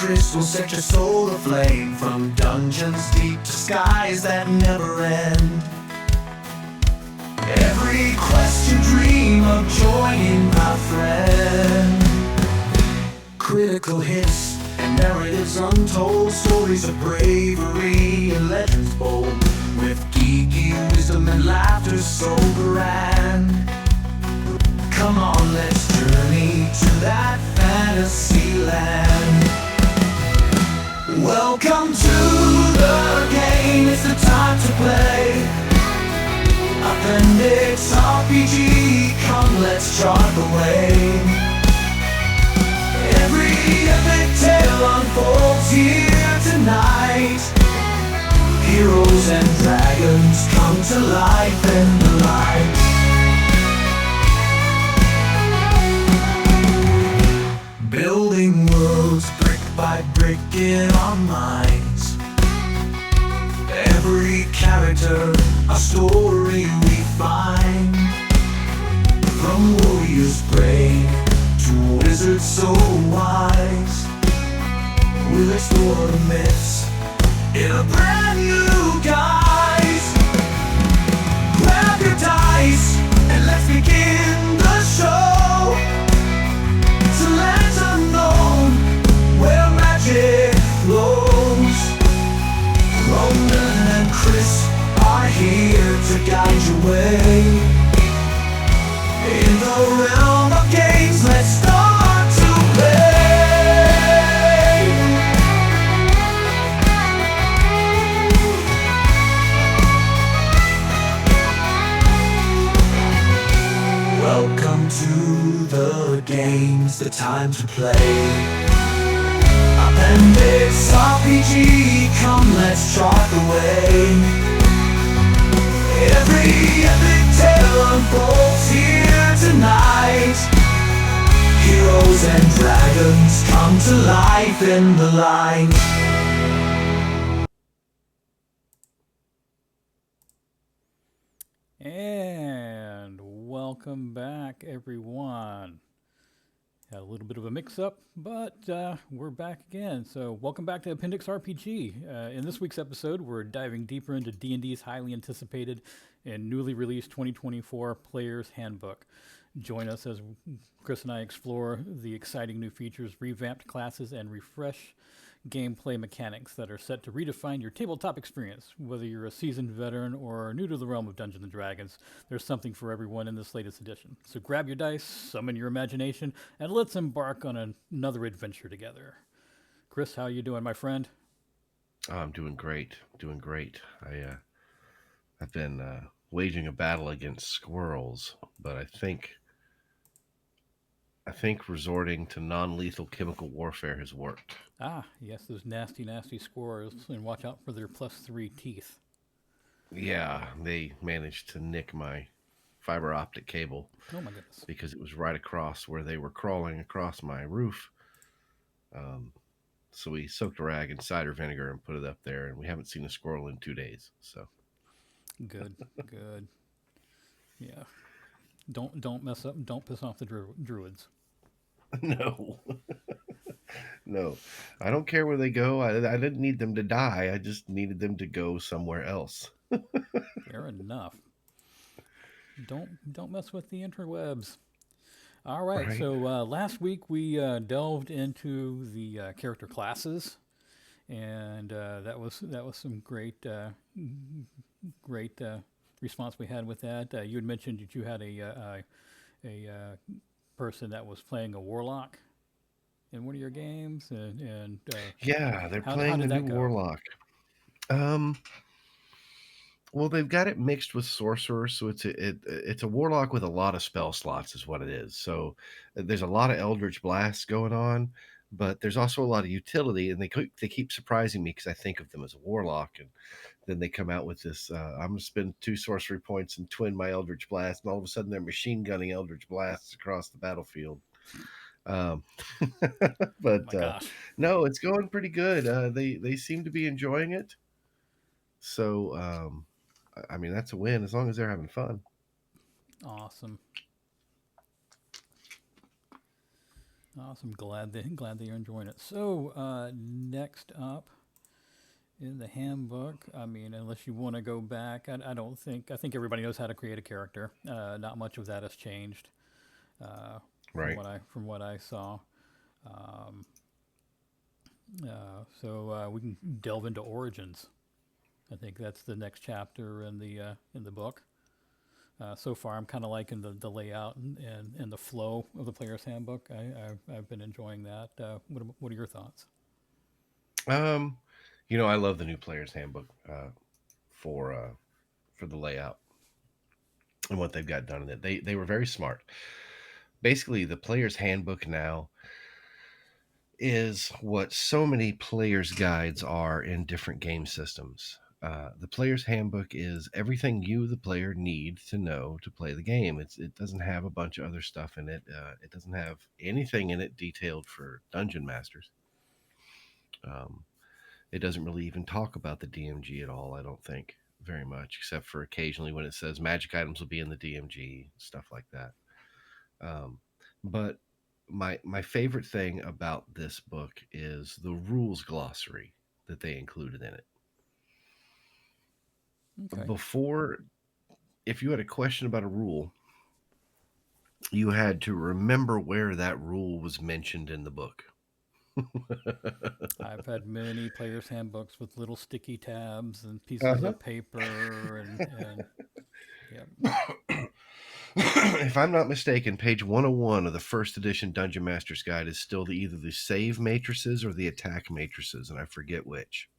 Chris will set your soul aflame, from dungeons deep to skies that never end. Every quest you dream of joining, my friend. Critical hits and narratives untold, stories of bravery and legends bold, with geeky wisdom and laughter so grand. Come on, let's journey to that fantasy land. Welcome to the game, it's the time to play. Appendix RPG, come let's chart the way. Every epic tale unfolds here tonight. Heroes and dragons come to life in the light. Building worlds brick by brick in our minds. Every character, a story we find. From warriors brave to wizards so wise, we'll explore the myths in a brand new guise. Grab your dice and let's begin the show. To lands unknown where magic flows. Roman and Chris are here to guide your way. In the realm of games, let's start to play. Welcome to the games, the time to play. Appendix RPG, come let's chart the way. Every epic tale unfolds here tonight. Heroes and dragons come to life in the light. And welcome back, everyone. Had a little bit of a mix-up, but we're back again. So welcome back to Appendix RPG. In this week's episode, we're diving deeper into D&D's highly anticipated and newly released 2024 Player's Handbook. Join us as Chris and I explore the exciting new features, revamped classes, and refresh gameplay mechanics that are set to redefine your tabletop experience. Whether you're a seasoned veteran or new to the realm of Dungeons and Dragons, there's something for everyone in this latest edition. So grab your dice, summon your imagination, and let's embark on another adventure together. Chris, how you doing, my friend? Oh, I'm doing great. Doing great. I've been waging a battle against squirrels, but I think resorting to non-lethal chemical warfare has worked. Ah, yes, those nasty, nasty squirrels, and watch out for their +3 teeth. Yeah, they managed to nick my fiber optic cable Oh my goodness. because it was right across where they were crawling across my roof. Um, so we soaked a rag in cider vinegar and put it up there, and we haven't seen a squirrel in 2 days. So Good, good. Yeah. Don't mess up. Don't piss off the druids. no, no, I don't care where they go. I didn't need them to die. I just needed them to go somewhere else. Fair enough. Don't mess with the interwebs. All right. Right? So last week we delved into the character classes, and that was some great response we had with that. You had mentioned that you had a person that was playing a warlock in one of your games, and Yeah, they're how playing the did new that go? warlock. Um, well, they've got it mixed with sorcerer, so it's a warlock with a lot of spell slots, is what it is. So there's a lot of Eldritch blasts going on, but there's also a lot of utility, and they keep surprising me because I think of them as a warlock, and then they come out with this. I'm gonna spend 2 sorcery points and twin my Eldritch blast, and all of a sudden they're machine gunning Eldritch blasts across the battlefield. Um, Oh but my gosh. no, it's going pretty good. They seem to be enjoying it. So I mean that's a win as long as they're having fun. Awesome. Awesome. Glad that you're enjoying it. So next up in the handbook, I mean, unless you want to go back, I don't think I think everybody knows how to create a character. Not much of that has changed Right. from what I saw. Um, so we can delve into origins. I think that's the next chapter in the book. So far, I'm kind of liking the layout and the flow of the player's handbook. I've been enjoying that. What are your thoughts? Um, I love the new player's handbook for uh, for the layout and what they've got done in it. They were very smart. Basically, the player's handbook now is what so many players' guides are in different game systems. The player's handbook is everything you, the player, need to know to play the game. It doesn't have a bunch of other stuff in it. It doesn't have anything in it detailed for dungeon masters. Um, it doesn't really even talk about the DMG at all. I don't think very much, except for occasionally when it says magic items will be in the DMG, stuff like that. Um, but my favorite thing about this book is the rules glossary that they included in it. Okay, Before, if you had a question about a rule, you had to remember where that rule was mentioned in the book. I've had many players' handbooks with little sticky tabs and pieces Uh-huh. of paper and yeah. If I'm not mistaken, page 101 of the first edition Dungeon Master's Guide is still either the save matrices or the attack matrices, and I forget which.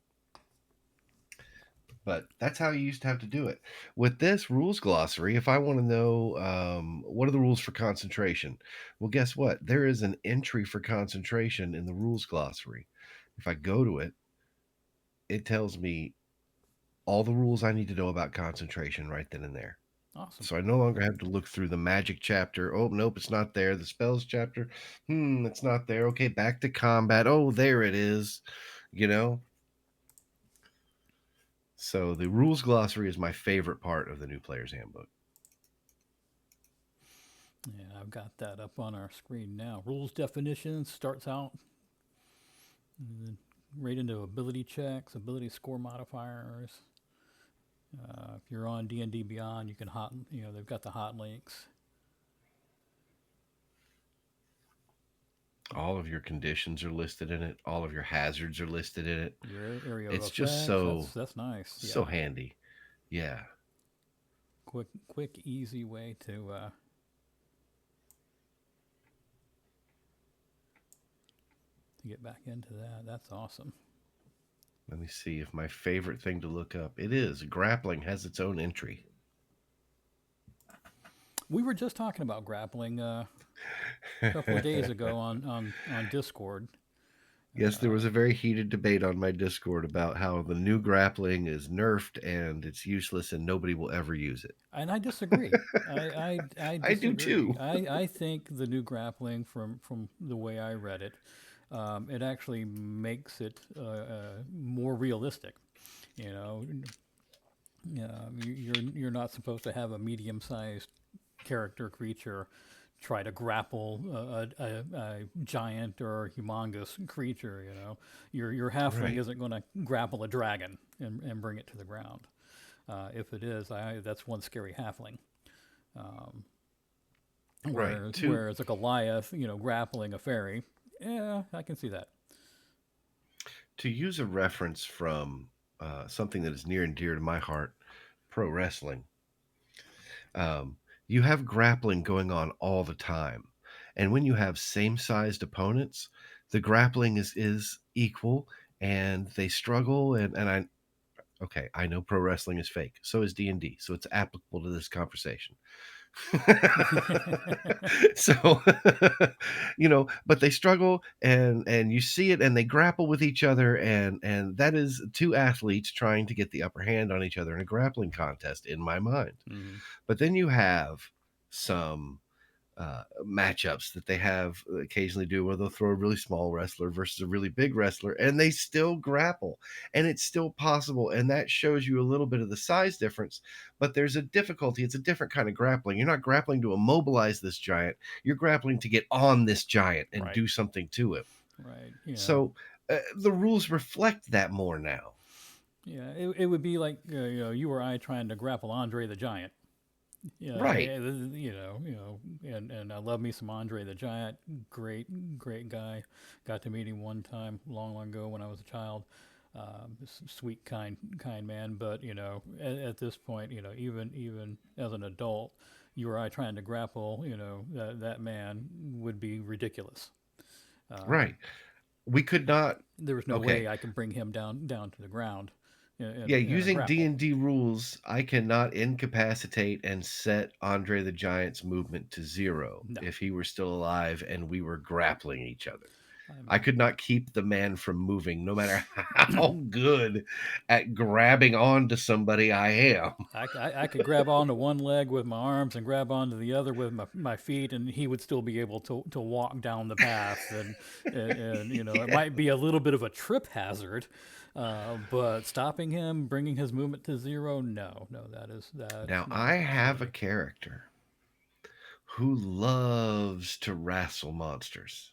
But that's how you used to have to do it. With this rules glossary, if I want to know what are the rules for concentration, well, guess what? There is an entry for concentration in the rules glossary. If I go to it, it tells me all the rules I need to know about concentration right then and there. Awesome. So I no longer have to look through the magic chapter. Oh, nope, it's not there. The spells chapter, it's not there. Okay, back to combat. Oh, there it is. You know, so the rules glossary is my favorite part of the new player's handbook. Yeah, I've got that up on our screen now. Rules definition starts out right into ability checks, ability score modifiers. If you're on D&D Beyond, you can they've got the hot links. All of your conditions are listed in it. All of your hazards are listed in it. Your area of It's just effects. so That's nice. so Yeah, handy. Yeah. quick, easy way to get back into that. That's awesome. Let me see if my favorite thing to look up. It is grappling has its own entry. We were just talking about grappling a couple of days ago on Discord. Yes, there was a very heated debate on my Discord about how the new grappling is nerfed and it's useless and nobody will ever use it. And I disagree. I I do disagree. too. I think the new grappling from the way I read it, it actually makes it more realistic. You know, you're not supposed to have a medium-sized character creature try to grapple a giant or humongous creature. You know, your halfling Right. isn't going to grapple a dragon and bring it to the ground. If it is, that's one scary halfling. Um, Right. whereas a Goliath, grappling a fairy, yeah, I can see that. To use a reference from something that is near and dear to my heart, pro wrestling. Um, you have grappling going on all the time, and when you have same sized opponents, the grappling is equal, and they struggle. And I okay, I know pro wrestling is fake. So is D&D. So it's applicable to this conversation. So but they struggle and you see it and they grapple with each other and that is two athletes trying to get the upper hand on each other in a grappling contest in my mind. Hmm. But then you have some matchups that they have occasionally do, where they'll throw a really small wrestler versus a really big wrestler, and they still grapple, and it's still possible. And that shows you a little bit of the size difference, but there's a difficulty. It's a different kind of grappling. You're not grappling to immobilize this giant, you're grappling to get on this giant and Right. do something to him. Right. Yeah. So the rules reflect that more now. Yeah. It would be like you or I trying to grapple Andre the Giant. Yeah, Right. and I love me some Andre the Giant. Great guy. Got to meet him one time long ago when I was a child. Sweet, kind man. But at this point, even as an adult, you or I trying to grapple, that man would be ridiculous. Um, Right. We could not. there was no Okay. way I could bring him down to the ground Yeah, in a using grapple. D&D rules, I cannot incapacitate and set Andre the Giant's movement to 0 No, if he were still alive and we were grappling each other. I I'm could not keep the man from moving, no matter how good at grabbing onto somebody I am. I could grab onto one leg with my arms and grab onto the other with my feet, and he would still be able to walk down the path. And it Yeah. might be a little bit of a trip hazard, but stopping him, bringing his movement to zero, no, that's Now, not a I have a possibility. character who loves to wrestle monsters.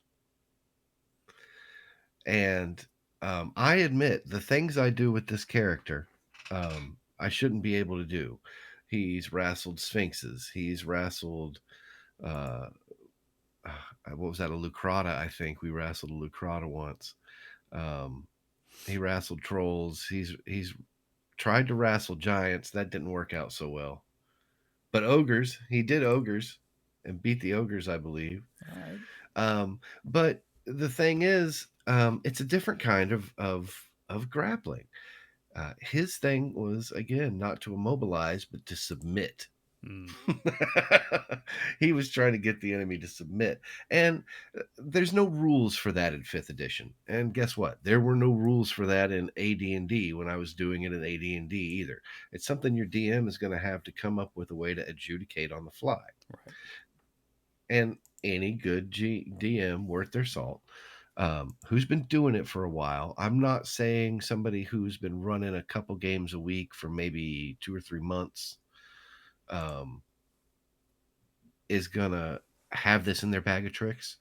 And I admit the things I do with this character, I shouldn't be able to do. He's wrestled sphinxes. He's wrestled, uh, what was that, a Lucrata? I think we wrestled a Lucrata once. Um, he wrestled trolls. He's tried to wrestle giants. That didn't work out so well. But ogres, he did ogres and beat the ogres, I believe. All right. But the thing is, it's a different kind of grappling. His thing was again not to immobilize, but to submit. Mm, He was trying to get the enemy to submit, and there's no rules for that in fifth edition. And guess what? There were no rules for that in AD&D when I was doing it in AD&D either. It's something your DM is going to have to come up with a way to adjudicate on the fly. right. And any good DM worth their salt, who's been doing it for a while. I'm not saying somebody who's been running a couple games a week for maybe 2 or 3 months um, is gonna have this in their bag of tricks,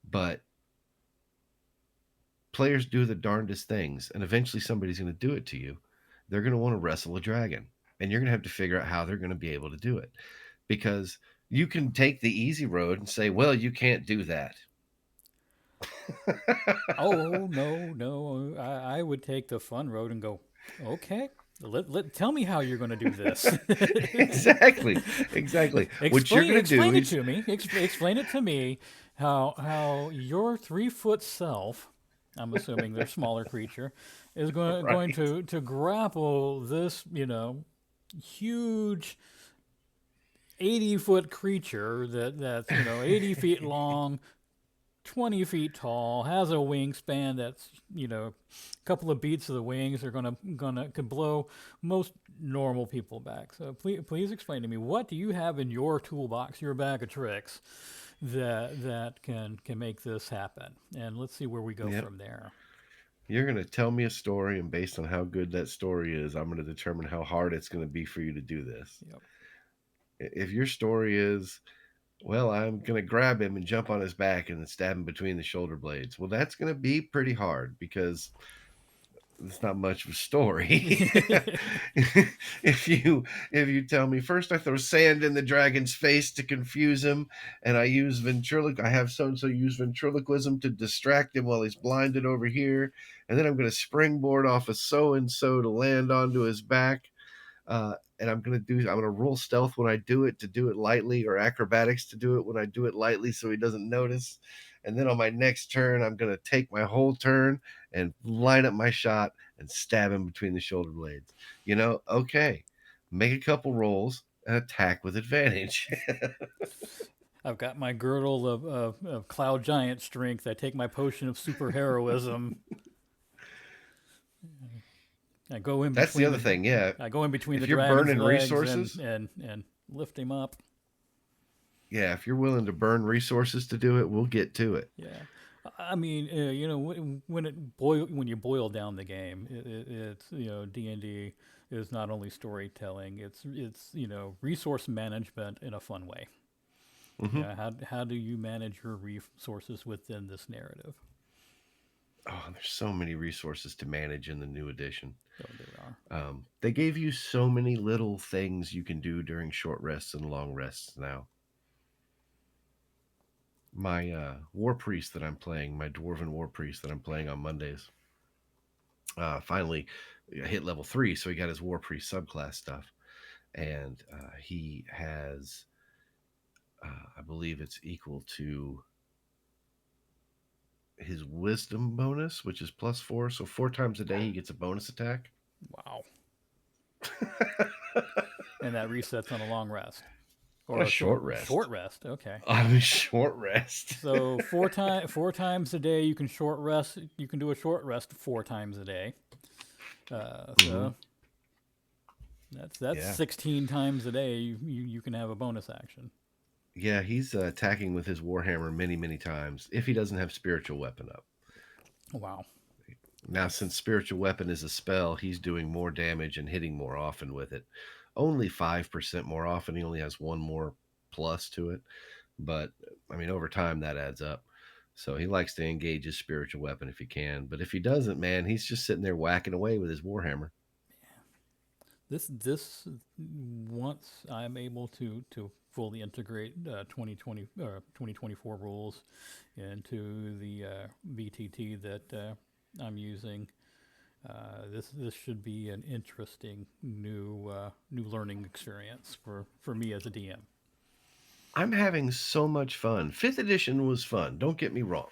but players do the darndest things, and eventually somebody's going to do it to you. They're going to want to wrestle a dragon, and you're going to have to figure out how they're going to be able to do it, because you can take the easy road and say, well, you can't do that. Oh no, I would take the fun road and go. Okay, tell me how you're going to do this. Exactly, exactly. What you're going to do Explain it is to me. Explain it to me how your 3 foot self, I'm assuming they're smaller creature, is going right. to grapple this huge 80-foot creature that's 80 feet long, 20 feet tall, has a wingspan that's, a couple of beats of the wings are gonna could blow most normal people back. So please explain to me, what do you have in your toolbox, your bag of tricks, that can make this happen? And let's see where we go Yep. from there. You're going to tell me a story, and based on how good that story is, I'm going to determine how hard it's going to be for you to do this. Yep. If your story is, well, I'm going to grab him and jump on his back and then stab him between the shoulder blades, well, that's going to be pretty hard because it's not much of a story. If you tell me first I throw sand in the dragon's face to confuse him, and I have so and so use ventriloquism to distract him while he's blinded over here, and then I'm going to springboard off of so and so to land onto his back, and I'm gonna roll stealth when I do it, to do it lightly, or acrobatics to do it when I do it lightly so he doesn't notice. And then on my next turn, I'm gonna take my whole turn and line up my shot and stab him between the shoulder blades. Okay, make a couple rolls and attack with advantage. I've got my girdle of cloud giant strength. I take my potion of super heroism. I go in That's the between other the thing. Yeah, I go in between the if you're dragon's burning legs resources, and lift him up. Yeah, if you're willing to burn resources to do it, we'll get to it. Yeah, I mean, when you boil down the game, it's D&D is not only storytelling, it's resource management in a fun way. Hmm. Yeah, how do you manage your resources within this narrative? Oh, there's so many resources to manage in the new edition. Oh, there are. They gave you so many little things you can do during short rests and long rests now. My war priest that I'm playing, my dwarven war priest that I'm playing on Mondays, finally hit level 3, so he got his war priest subclass stuff, and he has, I believe it's equal to his wisdom bonus, which is +4. So 4 times a day he gets a bonus attack. Wow, and that resets on a long rest On a or a short short rest. rest. Okay. On a short rest. So four times a day you can short rest. You can do a short rest 4 times a day. Hmm. So that's Yeah. 16 times a day you can have a bonus action. Yeah, he's attacking with his warhammer many, many times if he doesn't have spiritual weapon up. Wow. Now, since spiritual weapon is a spell, he's doing more damage and hitting more often with it. Only 5% more often. He only has one more plus to it. But I mean, over time that adds up. So he likes to engage his spiritual weapon if he can. But if he doesn't, man, he's just sitting there whacking away with his warhammer. This once I'm able to fully integrate 2020 or 2024 rules into the BTT that I'm using. This should be an interesting new learning experience for me as a DM. I'm having so much fun. Fifth edition was fun. Don't get me wrong.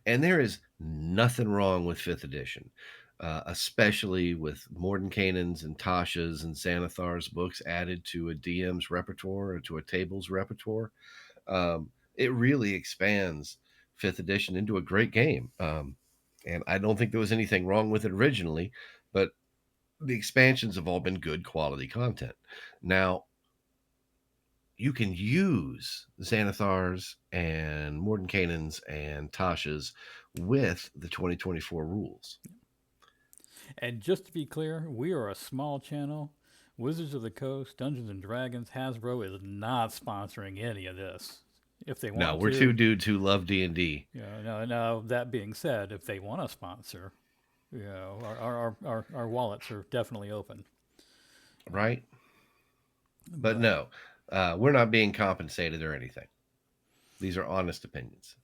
And there is nothing wrong with fifth edition, especially with Mordenkainen's and Tasha's and Xanathar's books added to a DM's repertoire or to a table's repertoire. It really expands fifth edition into a great game. And I don't think there was anything wrong with it originally, but the expansions have all been good quality content. Now, you can use Xanathar's and Mordenkainen's and Tasha's with the 2024 rules. And just to be clear, we are a small channel. Wizards of the Coast, Dungeons and Dragons, Hasbro is not sponsoring any of this. If they No, want we're two to, dudes who love D&D, now that being said, if they want to sponsor, our wallets are definitely open. right? But But no, we're not being compensated or anything. These are honest opinions.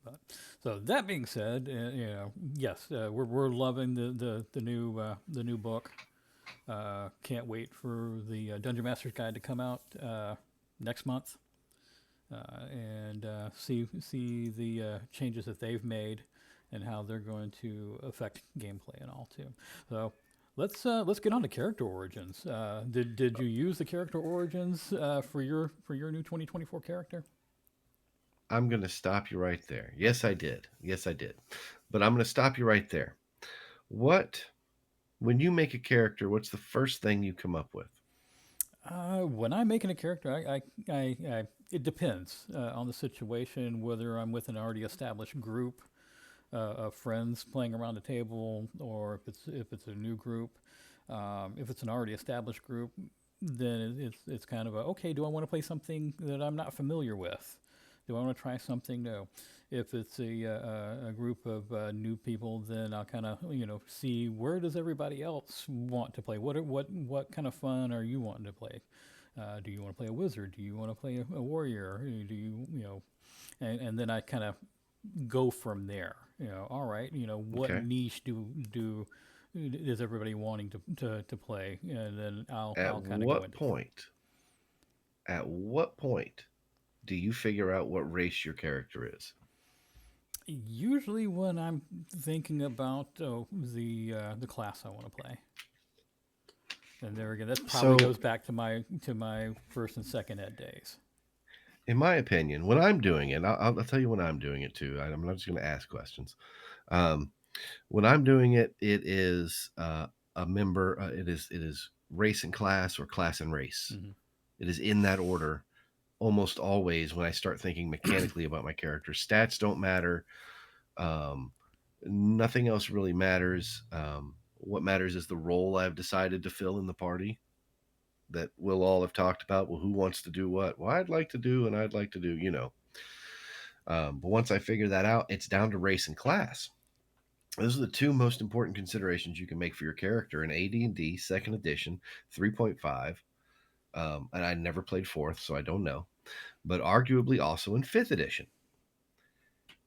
but so that being said, yes, we're loving the new book. Can't wait for the Dungeon Master's Guide to come out next month and see the changes that they've made and how they're going to affect gameplay and all too. So let's get on to character origins. Did you use the character origins for your new 2024 character? I'm going to stop you right there. Yes, I did. Yes, I did. But I'm going to stop you right there. What, when you make a character, what's the first thing you come up with? When I'm making a character, it depends on the situation, whether I'm with an already established group of friends playing around the table, or if it's a new group. If it's an already established group, then it's kind of a okay. Do I want to play something that I'm not familiar with? Do I want to try something new? If it's a group of new people, then I'll kind of see where does everybody else want to play. What kind of fun are you wanting to play? Do you want to play a wizard? Do you want to play a warrior? Do and then I kind of go from there. All right. What Okay. niche do is everybody wanting to play, and then I'll At kind of go what into that. point, at what point do you figure out what race your character is? Usually, when I'm thinking about the class I want to play, and there again, that probably So, goes back to my first and second ed days. in my opinion, when I'm doing it, I'll tell you when I'm doing it too. I'm not just going to ask questions. Um, when I'm doing it, it is a member. It is race and class or class and race. Hmm. It is in that order almost always when I start thinking mechanically about my character. Stats don't matter. Um, Nothing else really matters. What matters is the role I've decided to fill in the party that we'll all have talked about. Well, who wants to do what? Well, I'd like to do, and I'd like to do, but once I figure that out, it's down to race and class. Those are the two most important considerations you can make for your character in AD&D Second Edition 3.5. And I never played Fourth, so I don't know. But arguably also in Fifth Edition.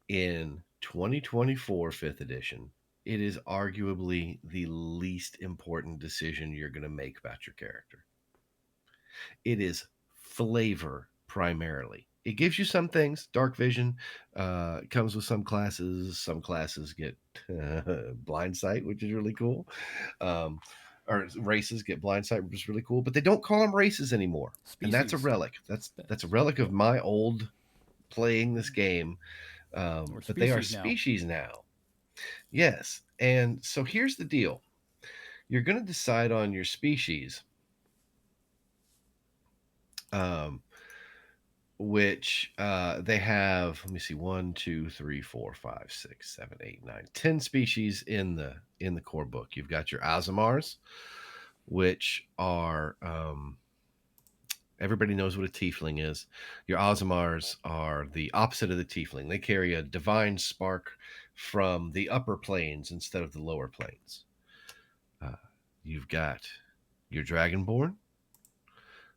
In 2024 Fifth Edition, it is arguably the least important decision you're going to make about your character. It is flavor primarily. It gives you some things. Dark vision comes with some classes. Some classes get blind sight, which is really cool. Um, or races get blind sight, which is really cool. But they don't call them races anymore, and that's a Species. relic. That's a Yeah, relic yeah. of my old playing this game. Or But they are species now. species now. Yes, and so here's the deal: you're going to decide on your species. Um, which they have, let me see, 1 2 3 4 5 6 7 8 9 10 species in the core book. You've got your Azamars, which are everybody knows what a tiefling is. Your Azamars are the opposite of the tiefling. They carry a divine spark from the upper planes instead of the lower planes. uh, you've got your dragonborn,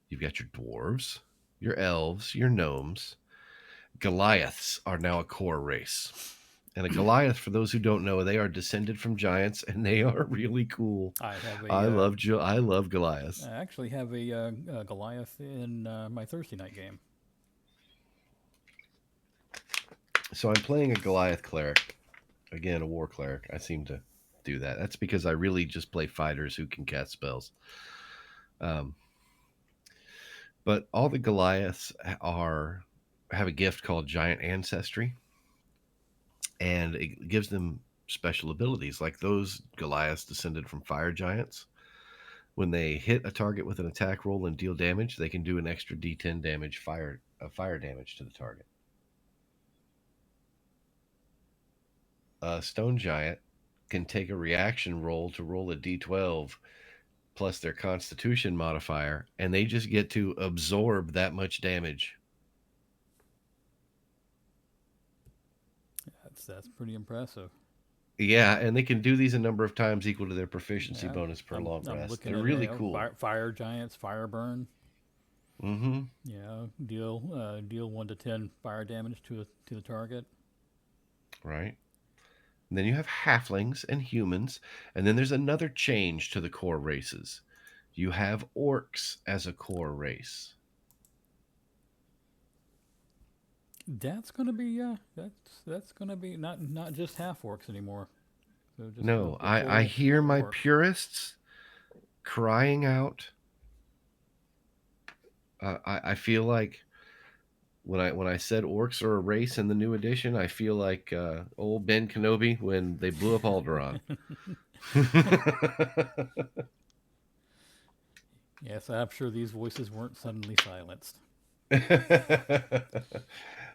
you've got your dwarves, your elves, your gnomes. Goliaths are now a core race. And a Goliath, for those who don't know, they are descended from giants, and they are really cool. I have I a. love I love Goliaths. I actually have a Goliath in my Thursday night game. So I'm playing a Goliath cleric, again a war cleric. I seem to do that. That's because I really just play fighters who can cast spells. Um, but all the Goliaths are have a gift called Giant Ancestry, and it gives them special abilities. Like those Goliaths descended from fire giants. When they hit a target with an attack roll and deal damage, they can do an extra D10 damage fire damage to the target. A stone giant can take a reaction roll to roll a D12 plus their Constitution modifier, and they just get to absorb that much damage. That's pretty impressive. Yeah, and they can do these a number of times equal to their proficiency Yeah, bonus per long I'm rest. looking They're at really cool. fire giants, fire burn. Mm-hmm. Yeah, deal 1 to 10 fire damage to the target. Right. And then you have halflings and humans, and then there's another change to the core races. You have orcs as a core race. That's gonna be that's gonna be not just half orcs anymore. So just No, the I hear full my orc. purists crying out. I feel like when I said orcs are a race in the new edition, I feel like old Ben Kenobi when they blew up Alderaan. Yes, I'm sure these voices weren't suddenly silenced.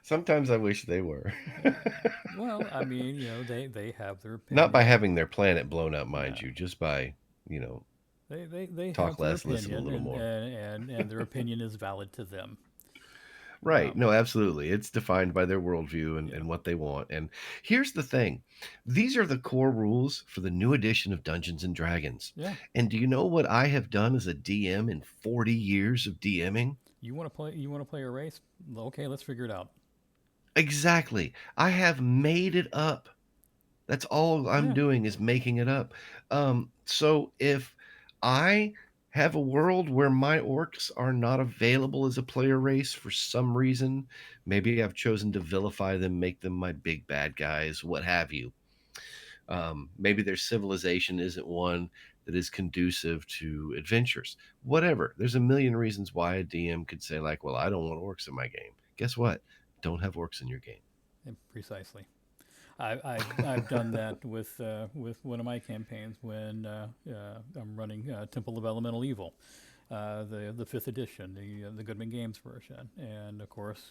Sometimes I wish they were. Well, I mean, they have their Not by opinion. having their planet blown up, mind No, you, just by, you know, they talk have their less, listen a opinion, little more. and their opinion is valid to them. Right. Um, No, absolutely. It's defined by their worldview yeah, and what they want. And here's the thing, these are the core rules for the new edition of Dungeons and Dragons. yeah. And do you know what I have done as a DM in 40 years of DMing? You want to play? You want to play a race? Okay, let's figure it out. Exactly. I have made it up. That's all I'm Yeah, doing is making it up. So if I have a world where my orcs are not available as a player race for some reason, maybe I've chosen to vilify them, make them my big bad guys, what have you. Maybe their civilization isn't one that is conducive to adventures. Whatever. There's a million reasons why a DM could say, like, well, I don't want orcs in my game. Guess what? Don't have orcs in your game. precisely. I've done that with one of my campaigns when I'm running Temple of Elemental Evil. the fifth edition, the Goodman Games version, and of course,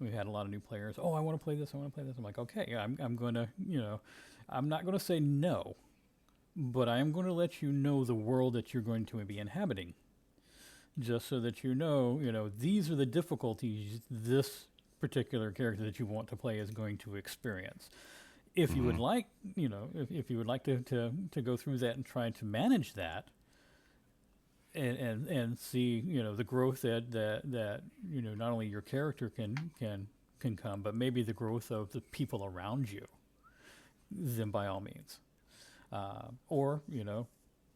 we had a lot of new players. Oh, I want to play this. I want to play this. I'm like, okay, yeah, I'm going to, I'm not going to say no, but I am going to let you know the world that you're going to be inhabiting, just so that these are the difficulties this particular character that you want to play is going to experience. If you would Hmm. like, if you would like to go through that and try to manage that, and see the growth that not only your character can come, but maybe the growth of the people around you, then by all means. Or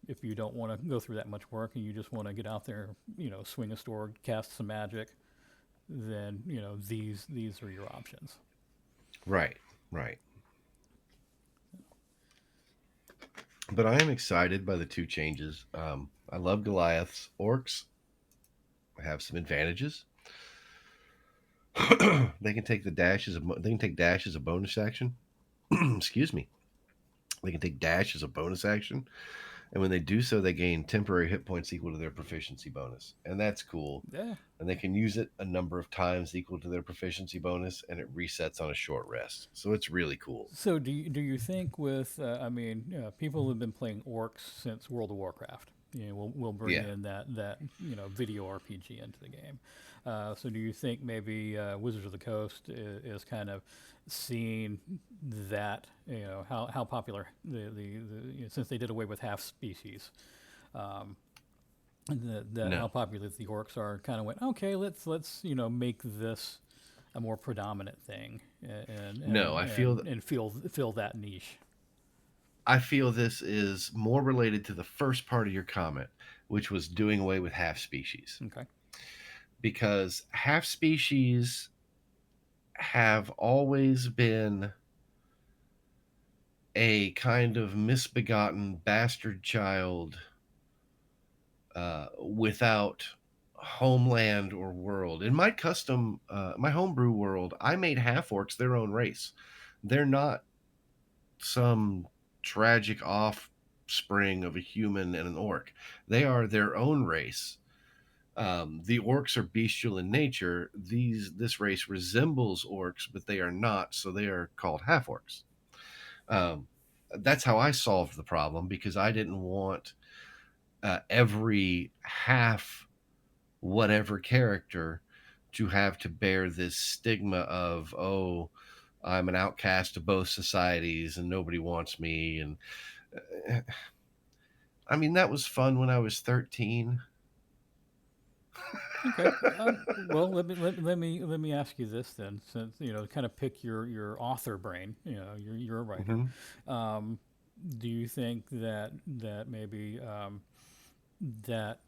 if you don't want to go through that much work and you just want to get out there, swing a sword, cast some magic, then these are your options. Right, right. But I am excited by the two changes. I love Goliath's orcs. Have some advantages. They can take the dash as a they can take dash as a bonus action. Excuse me. They can take dash as a bonus action, and when they do so, they gain temporary hit points equal to their proficiency bonus, and that's cool. Yeah. And they can use it a number of times equal to their proficiency bonus, and it resets on a short rest. So it's really cool. So do you think with people have been playing orcs since World of Warcraft? We'll bring Yeah. in that video RPG into the game. So do you think maybe Wizards of the Coast is kind of seeing that how popular since they did away with half species, the No. how popular the orcs are, kind of went, okay, let's make this a more predominant thing, and No. and and, and fill that niche. I feel this is more related to the first part of your comment, which was doing away with half species, Okay. because half species have always been a kind of misbegotten bastard child without homeland or world. In my my homebrew world, I made half orcs their own race. They're not some tragic offspring of a human and an orc. They are their own race. The orcs are bestial in nature. This race resembles orcs, but they are not, so they are called half orcs. Um, that's how I solved the problem, because I didn't want every half whatever character to have to bear this stigma of, oh, I'm an outcast of both societies and nobody wants me. And uh, I mean, that was fun when I was 13. Okay. Well, let me ask you this then, since kind of pick your author brain. You're a writer. Hmm. Um, do you think that maybe that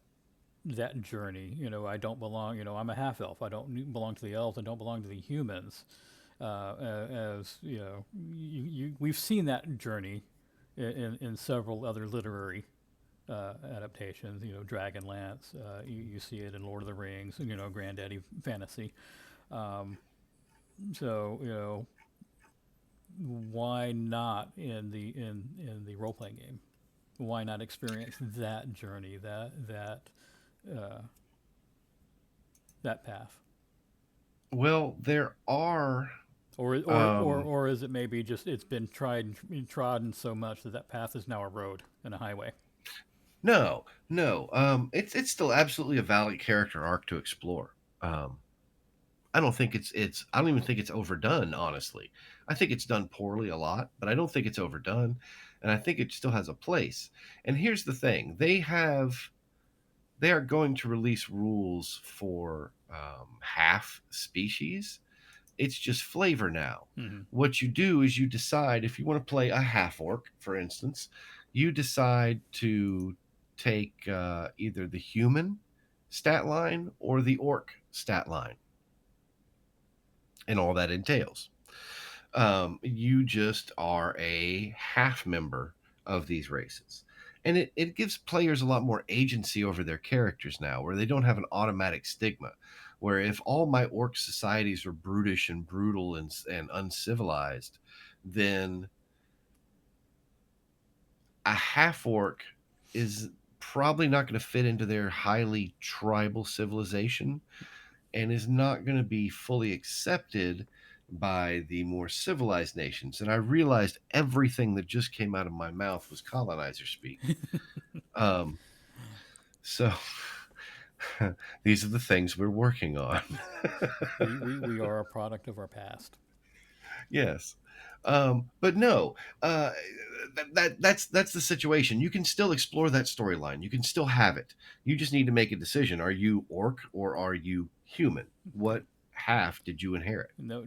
that journey? I don't belong. I'm a half elf. I don't belong to the elves. I don't belong to the humans. As we've seen that journey in several other literary adaptations. Dragonlance. You see it in Lord of the Rings. Granddaddy fantasy. Um, so why not in the role playing game? Why not experience that journey, uh, that path? Well, there are. Or is it maybe just it's been trodden so much that that path is now a road and a highway? No, no. It's still absolutely a valid character arc to explore. I don't think it's. I don't even think it's overdone. Honestly, I think it's done poorly a lot, but I don't think it's overdone, and I think it still has a place. And here's the thing: they are going to release rules for half species. It's just flavor now. Hmm. What you do is you decide if you want to play a half orc, for instance, you decide to take either the human stat line or the orc stat line, and all that entails. You just are a half member of these races. And it gives players a lot more agency over their characters now, where they don't have an automatic stigma. Where if all my orc societies are brutish and brutal and uncivilized, then a half orc is probably not going to fit into their highly tribal civilization and is not going to be fully accepted by the more civilized nations. And I realized everything that just came out of my mouth was colonizer speak. Um, so these are the things we're working on. We are a product of our past. Yes. But no, uh, that's the situation. You can still explore that storyline. You can still have it. You just need to make a decision. Are you orc or are you human? Okay. What half did you inherit? No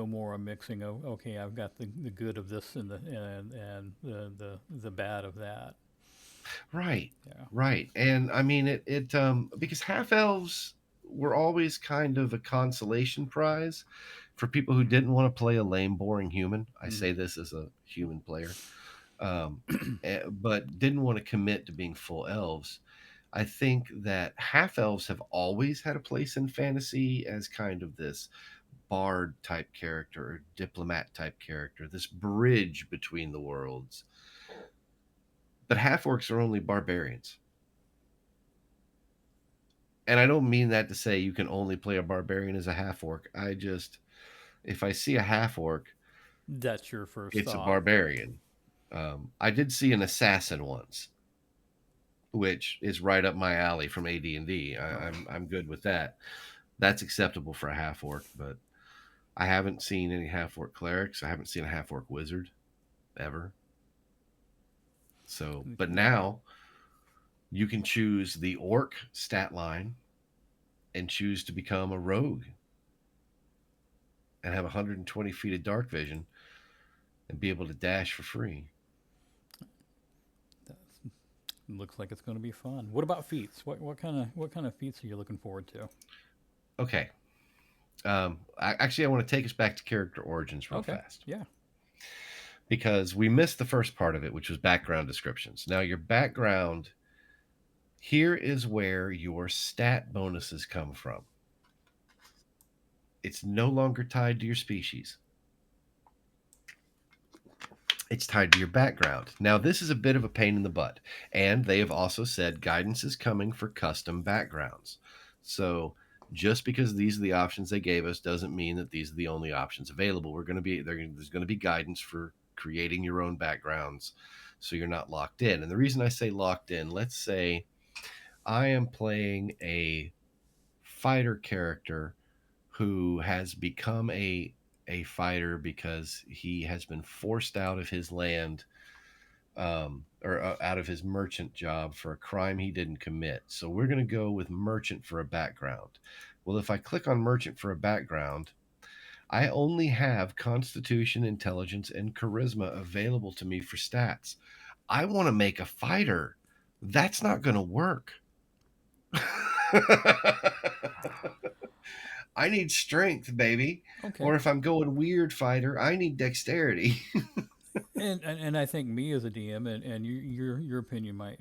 more a mixing of okay, I've got the good of this and the bad of that. Right, Yeah. right. And I mean it because half elves were always kind of a consolation prize for people who didn't want to play a lame, boring human. I Mm. say this as a human player, um, but didn't want to commit to being full elves. I think that half elves have always had a place in fantasy as kind of this bard type character, or diplomat type character, this bridge between the worlds. But half orcs are only barbarians. And I don't mean that to say you can only play a barbarian as a half orc. I just, if I see a half orc, That's your first it's a thought. barbarian. I did see an assassin once, which is right up my alley from AD&D. Oh, I'm good with that. That's acceptable for a half orc, but I haven't seen any half orc clerics. I haven't seen a half orc wizard ever. So, but okay. now you can choose the orc stat line and choose to become a rogue and have 120 feet of dark vision and be able to dash for free. That looks like it's going to be fun. What about feats? What kind of feats are you looking forward to? Okay. Actually, I want to take us back to character origins real Okay. fast Yeah. because we missed the first part of it, which was background descriptions. Now, your background here is where your stat bonuses come from. It's no longer tied to your species. It's tied to your background. Now, this is a bit of a pain in the butt, and they have also said guidance is coming for custom backgrounds. So, just because these are the options they gave us doesn't mean that these are the only options available. There's going to be guidance for creating your own backgrounds, so you're not locked in. And the reason I say locked in, let's say I am playing a fighter character who has become a fighter because he has been forced out of his land, or out of his merchant job for a crime he didn't commit. So we're going to go with merchant for a background. Well, if I click on merchant for a background, I only have constitution, intelligence, and charisma available to me for stats. I want to make a fighter. That's not going to work. I need strength, baby. Okay. Or if I'm going weird fighter, I need dexterity. And I think me as a DM and your opinion might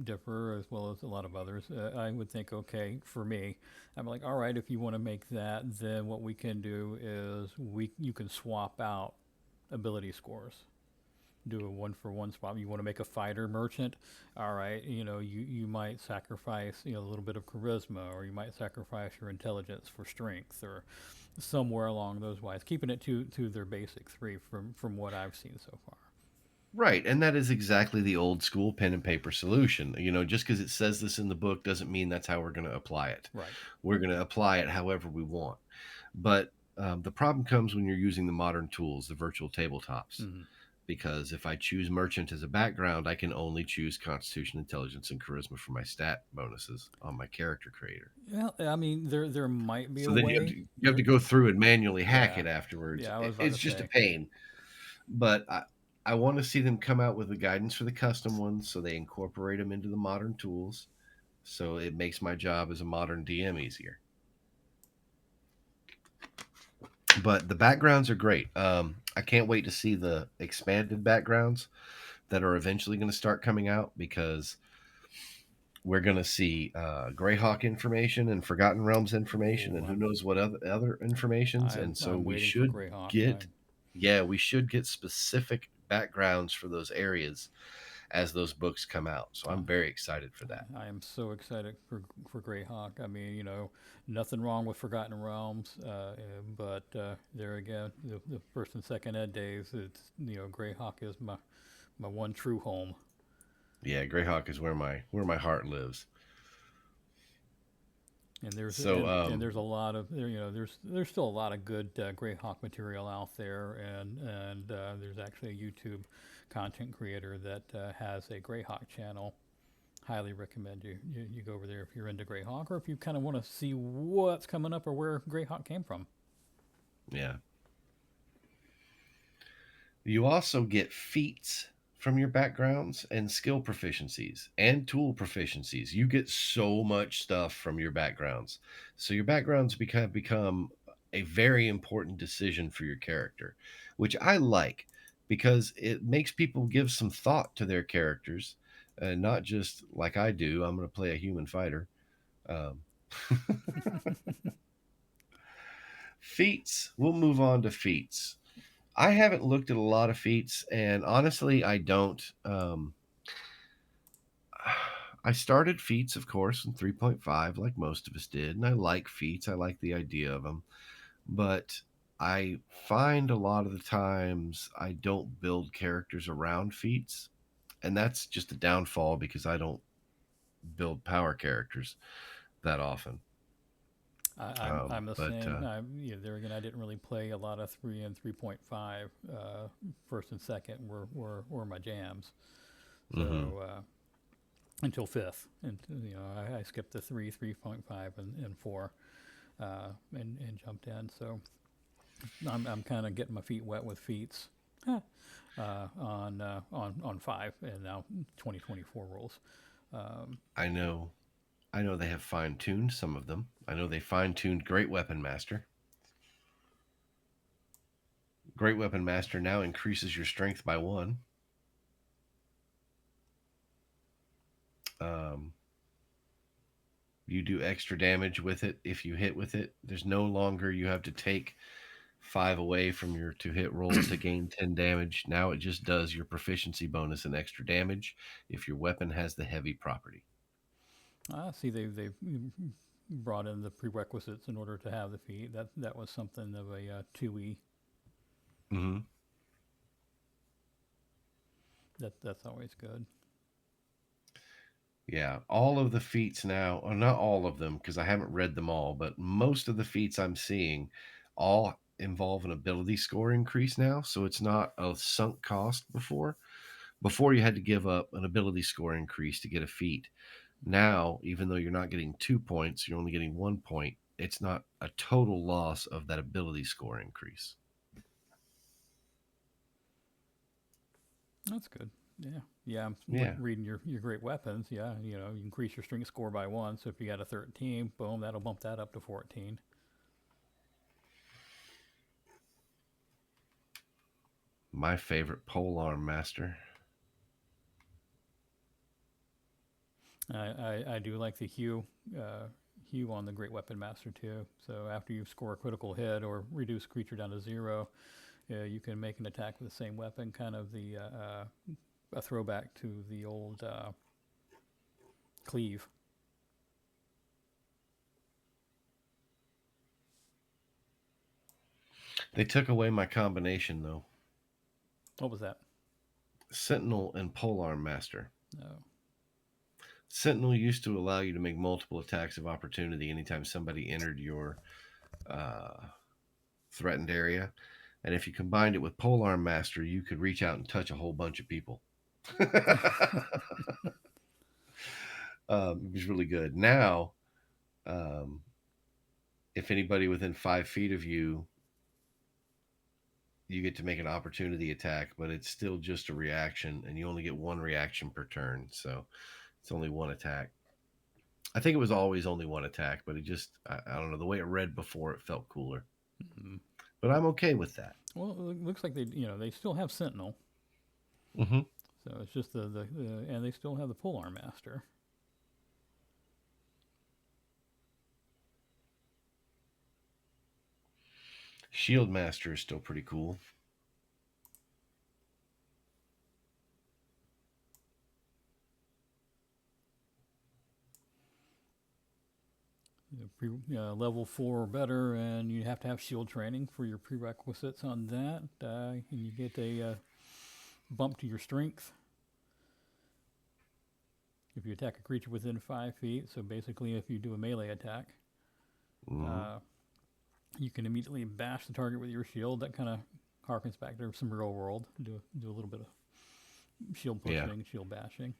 differ as well as a lot of others. I would think okay for me, I'm like all right if you want to make that, then what we can do is we you can swap out ability scores. Do a one for one swap. You want to make a fighter merchant, all right. You might sacrifice a little bit of charisma, or you might sacrifice your intelligence for strength, or somewhere along those lines. Keeping it to their basic three from what I've seen so far. Right, and that is exactly the old school pen and paper solution. Just because it says this in the book doesn't mean that's how we're going to apply it. Right. We're going to apply it however we want. But the problem comes when you're using the modern tools, the virtual tabletops. Mm-hmm. Because if I choose merchant as a background, I can only choose constitution, intelligence, and charisma for my stat bonuses on my character creator. Well, I mean, there might be So a then way. you have to go through and manually hack Yeah, it afterwards. yeah. I was about It's to just a say. pain. But I want to see them come out with the guidance for the custom ones so they incorporate them into the modern tools. So it makes my job as a modern DM easier. But the backgrounds are great. I can't wait to see the expanded backgrounds that are eventually going to start coming out because we're going to see Greyhawk information and Forgotten Realms information Oh, and who knows what other informations. And so I'm we waiting for should Greyhawk. get, yeah, we should get specific backgrounds for those areas. as those books come out. So I'm very excited for that. I am so excited for Greyhawk. I mean, nothing wrong with Forgotten Realms, but there again, the first and second ed days, it's Greyhawk is my one true home. Yeah, Greyhawk is where my heart lives. And there's So there's a lot of there's still a lot of good Greyhawk material out there, and there's actually a YouTube content creator that has a Greyhawk channel. Highly recommend you go over there if you're into Greyhawk, or if you kind of want to see what's coming up or where Greyhawk came from. yeah. You also get feats from your backgrounds and skill proficiencies and tool proficiencies. You get so much stuff from your backgrounds. So your backgrounds become a very important decision for your character, which I like because it makes people give some thought to their characters, and not just like I do. I'm going to play a human fighter. Um, feats. We'll move on to feats. I haven't looked at a lot of feats, and honestly, I don't. I started feats, of course, in 3.5, like most of us did, and I like feats. I like the idea of them, but I find a lot of the times I don't build characters around feats, and that's just a downfall because I don't build power characters that often. I'm the But same. There again, I didn't really play a lot of 3 and 3.5. First and second were my jams. mhm, So until fifth, and I skipped the 3.5, and four, and jumped in. So I'm kind of getting my feet wet with feats. On five and now 2024 rules. Um, I know. I know they have fine tuned some of them. I know they fine tuned Great Weapon Master. Great Weapon Master now increases your strength by one. Um, you do extra damage with it if you hit with it. There's no longer you have to take five away from your to hit roll to gain 10 damage. Now it just does your proficiency bonus and extra damage if your weapon has the heavy property. I see they've brought in the prerequisites in order to have the feat. That was something of a 2E. Mm-hmm. That's always good. Yeah, all of the feats now, or not all of them because I haven't read them all, but most of the feats I'm seeing all involve an ability score increase now. So it's not a sunk cost before. Before you had to give up an ability score increase to get a feat. Now, even though you're not getting 2 points, you're only getting 1 point. It's not a total loss of that ability score increase. That's good. Yeah, yeah. I'm Yeah, reading your great weapons. Yeah, you increase your strength score by one. So if you got a 13, boom, that'll bump that up to 14. my favorite polearm master. I do like the hue on the Great Weapon Master too. So after you score a critical hit or reduce creature down to zero, you can make an attack with the same weapon. Kind of a throwback to the old cleave. They took away my combination though. What was that? Sentinel and polearm master. No. Sentinel used to allow you to make multiple attacks of opportunity anytime somebody entered your uh, threatened area. And if you combined it with Polearm Master, you could reach out and touch a whole bunch of people. It was really good. Now, um, if anybody within 5 feet of you, you get to make an opportunity attack, but it's still just a reaction, and you only get one reaction per turn. So it's only one attack. I think it was always only one attack, but I don't know. The way it read before, it felt cooler. Mm. But I'm okay with that. Well, it looks like they still have Sentinel. Mm-hmm. So it's just and they still have the Polearm Master. Shield Master is still pretty cool. level 4 or better, and you have to have shield training for your prerequisites on that. And you get a bump to your strength if you attack a creature within 5 feet. So basically, if you do a melee attack, Mhm. uh, you can immediately bash the target with your shield. That kind of harkens back to some real world. Do a little bit of shield Yeah. pushing, shield bashing.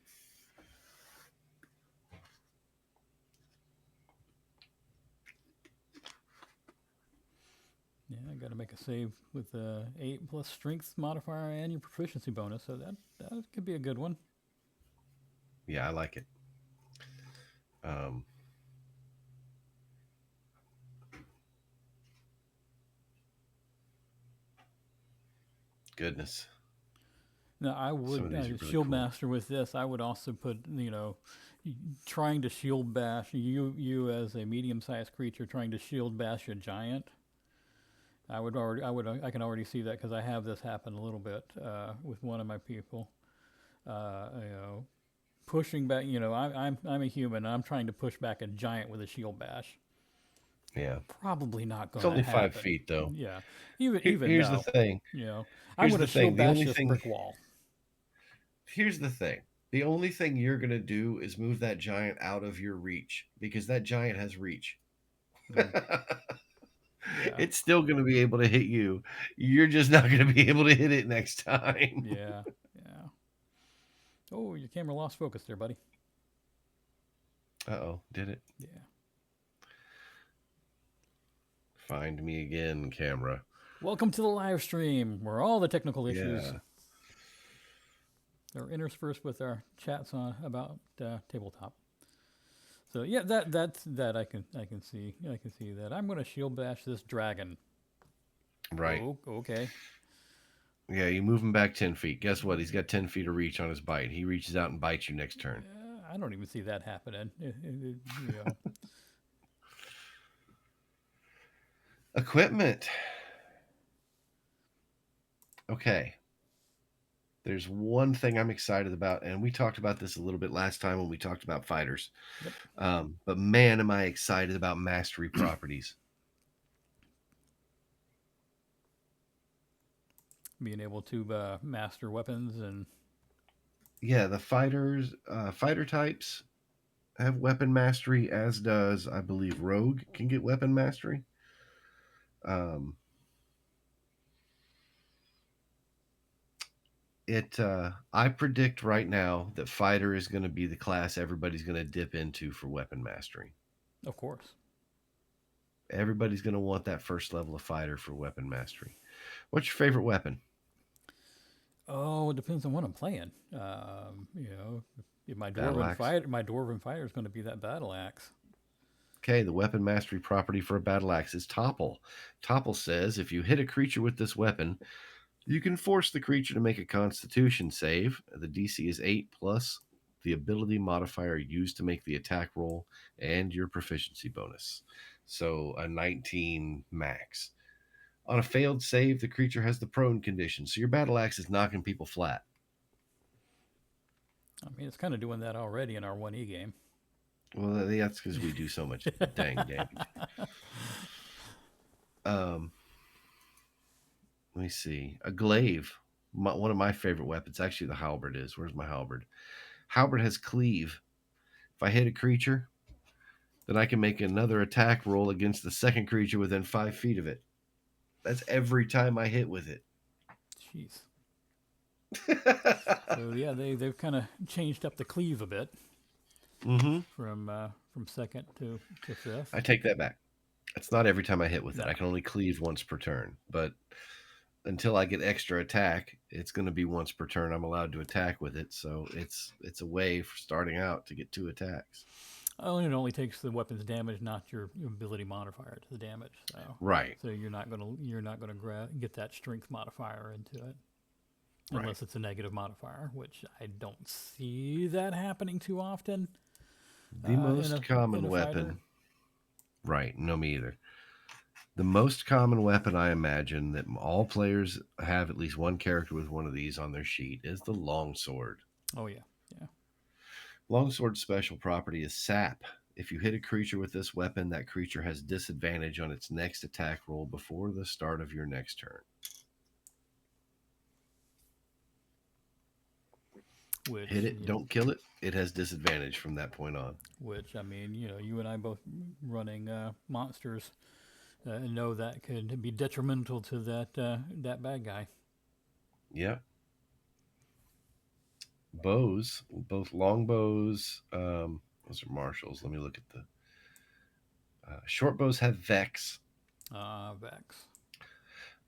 Yeah, I got to make a save with 8 plus strength modifier and your proficiency bonus, so that could be a good one. Yeah, I like it. Um, Goodness, Now, I some would of these are really shield cool. master with this. I would also put trying to shield bash you as a medium sized creature trying to shield bash a giant. I can already see that because I have this happen a little bit with one of my people. You know, pushing back. You know, I'm a human. And I'm trying to push back a giant with a shield bash. Yeah, Probably not it's going to only five happen. feet though. Yeah, even Here's the though, thing. you know, I'm Here's going to the thing. shield The bash only this thing. brick wall. Here's the thing. The only thing you're gonna do is move that giant out of your reach because that giant has reach. Mm, yeah, It's still gonna be able to hit you. You're just not gonna be able to hit it next time. yeah, yeah. Oh, your camera lost focus there, buddy. Uh-oh, did it? Yeah. Find me again, camera. Welcome to the live stream where all the technical issues Yeah. are interspersed with our chats on about tabletop. So yeah, that I can see that. I'm going to shield bash this dragon. Right. Oh, okay. Yeah, you move him back 10 feet. Guess what? He's got 10 feet of reach on his bite. He reaches out and bites you next turn. I don't even see that happening. You know, Equipment. Okay. There's one thing I'm excited about, and we talked about this a little bit last time when we talked about fighters. yep. But man, am I excited about mastery properties. Being able to master weapons and Yeah, the fighter types have weapon mastery, as does, I believe, Rogue can get weapon mastery. Um, I predict right now that fighter is going to be the class everybody's going to dip into for weapon mastery. of course. Everybody's going to want that first level of fighter for weapon mastery. What's your favorite weapon? Oh, it depends on what I'm playing. You know, if Battle axe. my dwarven fighter is going to be that battle axe. Okay, the weapon mastery property for a battle axe is topple. Topple says if you hit a creature with this weapon, you can force the creature to make a constitution save. The DC is 8 plus the ability modifier used to make the attack roll and your proficiency bonus. So a 19 max. On a failed save, the creature has the prone condition, so your battle axe is knocking people flat. I mean, it's kind of doing that already in our 1E game. Well, that's because we do so much dang damage. Let me see. A glaive, one of my favorite weapons. Actually, the halberd is. Where's my halberd? Halberd has cleave. If I hit a creature, then I can make another attack roll against the second creature within 5 feet of it. That's every time I hit with it. Jeez. So yeah, they've kind of changed up the cleave a bit Mm-hmm. from second to fifth. I take that back. It's not every time I hit with it. No. I can only cleave once per turn. But until I get extra attack, it's going to be once per turn. I'm allowed to attack with it. So it's a way for starting out to get 2 attacks. Oh, and it only takes the weapon's damage, not your ability modifier to the damage. So Right. so you're not gonna get that strength modifier into it. Right. Unless it's a negative modifier, which I don't see that happening too often. The most in common a weapon. fighter. Right. No, me either. The most common weapon I imagine that all players have at least one character with one of these on their sheet is the longsword. Oh yeah, yeah. Longsword special property is sap. If you hit a creature with this weapon, that creature has disadvantage on its next attack roll before the start of your next turn. Hit Which it, don't kill it. It has disadvantage from that point on. which I mean, you and I both running monsters know that could be detrimental to that bad guy. Yep. Bows, both longbows, those are martials. Let me look at the short bows have Vex. Vex.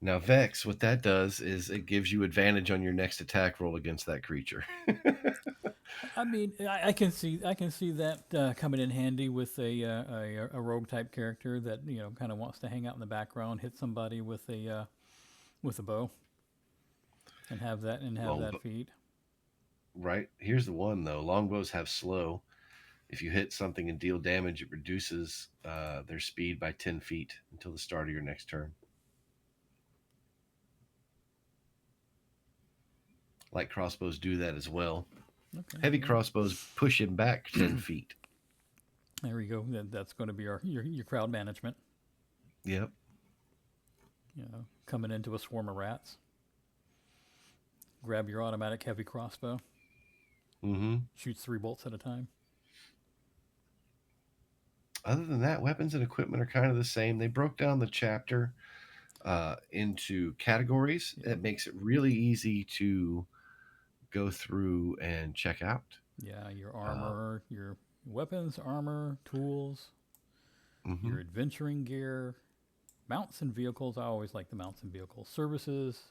Now, Vex, what that does is it gives you advantage on your next attack roll against that creature. I mean, I can see that coming in handy with a rogue type character that kind of wants to hang out in the background, hit somebody with a bow, and have that Longbow, feat. right? Here's the one though. Longbows have slow. If you hit something and deal damage, it reduces their speed by 10 feet until the start of your next turn. Light crossbows do that as well. Okay, Heavy well, crossbows push him back 10 feet. there we go. That's going to be your crowd management. Yep. Coming into a swarm of rats, grab your automatic heavy crossbow, Mm-hmm. shoots 3 bolts at a time. Other than that, weapons and equipment are kind of the same. They broke down the chapter into categories. Yeah, It makes it really easy to go through and check out. yeah. Your Uh, armor, your weapons, armor, tools, mhm. your adventuring gear, mounts and vehicles. I always like the mounts and vehicles. Services.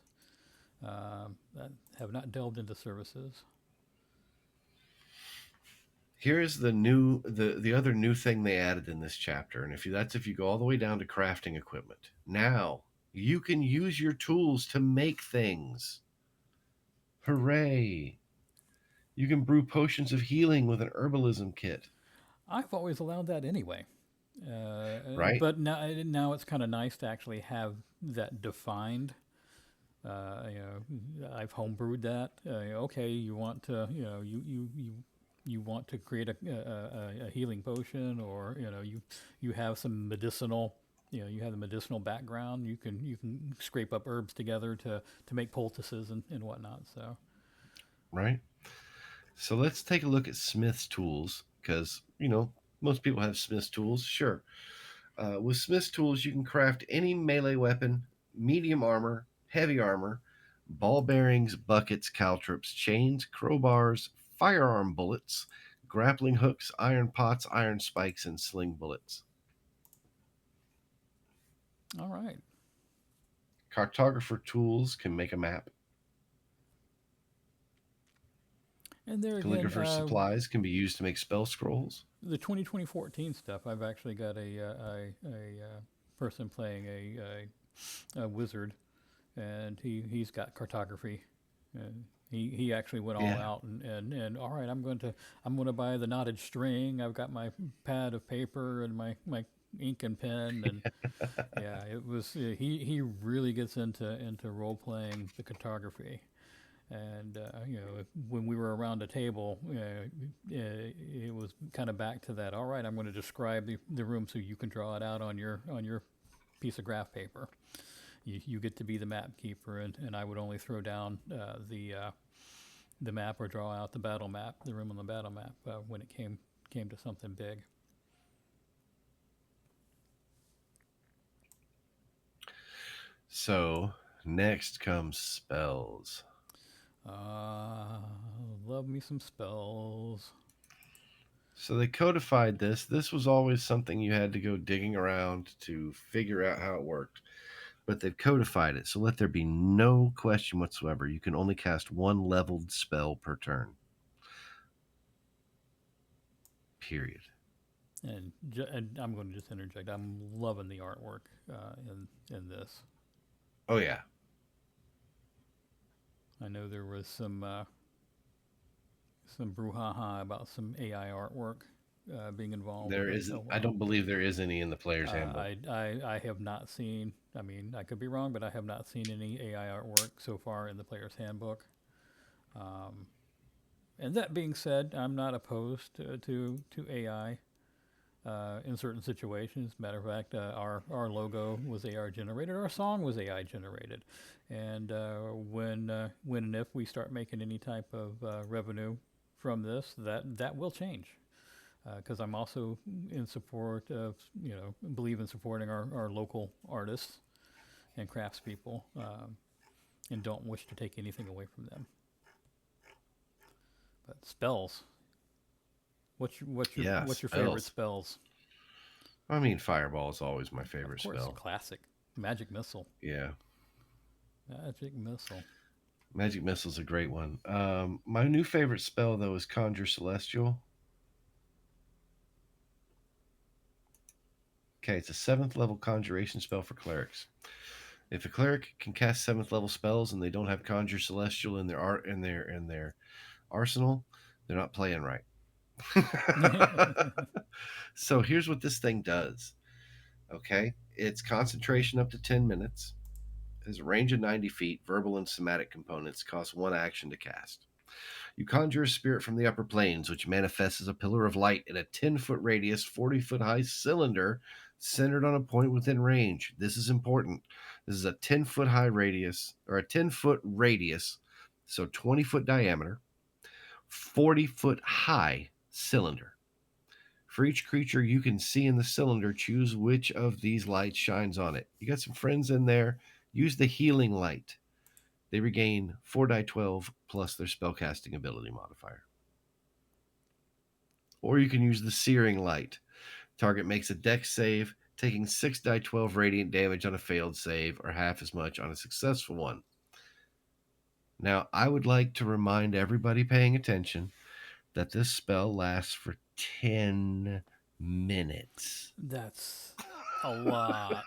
That have not delved into services. Here's the other new thing they added in this chapter, and if you go all the way down to crafting equipment. Now you can use your tools to make things. Hooray! You can brew potions of healing with an herbalism kit, I've always allowed that anyway. right? But now it's kind of nice to actually have that defined. I've homebrewed that. Okay, you want to, you want to create a healing potion, or you have some medicinal. You have the medicinal background. You can scrape up herbs together to make poultices and whatnot. So Right. So let's take a look at Smith's tools because most people have Smith's tools. Sure. With Smith's tools, you can craft any melee weapon, medium armor, heavy armor, ball bearings, buckets, caltrops, chains, crowbars, firearm bullets, grappling hooks, iron pots, iron spikes, and sling bullets. all right. Cartographer tools can make a map. And there again, Calligrapher supplies can be used to make spell scrolls. the 2014 stuff, I've actually got a person playing a wizard, and he's got cartography. And he actually went all Yeah. out and all right, I'm going to buy the knotted string. I've got my pad of paper and my ink and pen, and yeah, it was he really gets into role playing the cartography. And when we were around a table, it was kind of back to that. All right, I'm going to describe the room so you can draw it out on your piece of graph paper. You get to be the map keeper, and I would only throw down the map or draw out the battle map, the room on the battle map when it came to something big. So next comes spells. Love me some spells. So they codified this. This was always something you had to go digging around to figure out how it worked. But they've codified it. So let there be no question whatsoever. You can only cast one leveled spell per turn. Period. And I'm going to just interject. I'm loving the artwork in this. Oh yeah. I know there was some brouhaha about some AI artwork being involved. There But isn't oh I well. don't believe there is any in the player's handbook. I have not seen. I mean, I could be wrong, but I have not seen any AI artwork so far in the player's handbook. And that being said, I'm not opposed to AI. in certain situations. Matter of fact, our logo was AI generated. Our song was AI generated, and when and if we start making any type of revenue from this, that will change. Because I'm also in support of, believe in supporting our local artists and craftspeople, and don't wish to take anything away from them. But spells, Yeah, what's your favorite spells. spells? I mean, fireball is always my Of favorite course, spell. classic magic missile. Yeah, Magic missile. magic missile's a great one. My new favorite spell though is conjure celestial. Okay, it's a seventh level conjuration spell for clerics. If a cleric can cast seventh level spells and they don't have conjure celestial in their art in their arsenal, they're not playing right. So here's what this thing does. Okay, it's concentration up to 10 minutes. Has a range of 90 feet. Verbal and somatic components cost one action to cast. You conjure a spirit from the upper planes, which manifests as a pillar of light in a 10-foot radius, 40-foot high cylinder centered on a point within range. This is important. This is a 10-foot high radius, or a 10-foot radius, so 20-foot diameter, 40-foot high cylinder. For each creature you can see in the cylinder, choose which of these lights shines on it. You got some friends in there. Use the healing light. They regain 4 die 12 plus their spellcasting ability modifier. Or you can use the searing light. Target makes a dex save, taking 6 die 12 radiant damage on a failed save, or half as much on a successful one. Now, I would like to remind everybody paying attention that this spell lasts for 10 minutes. That's a lot.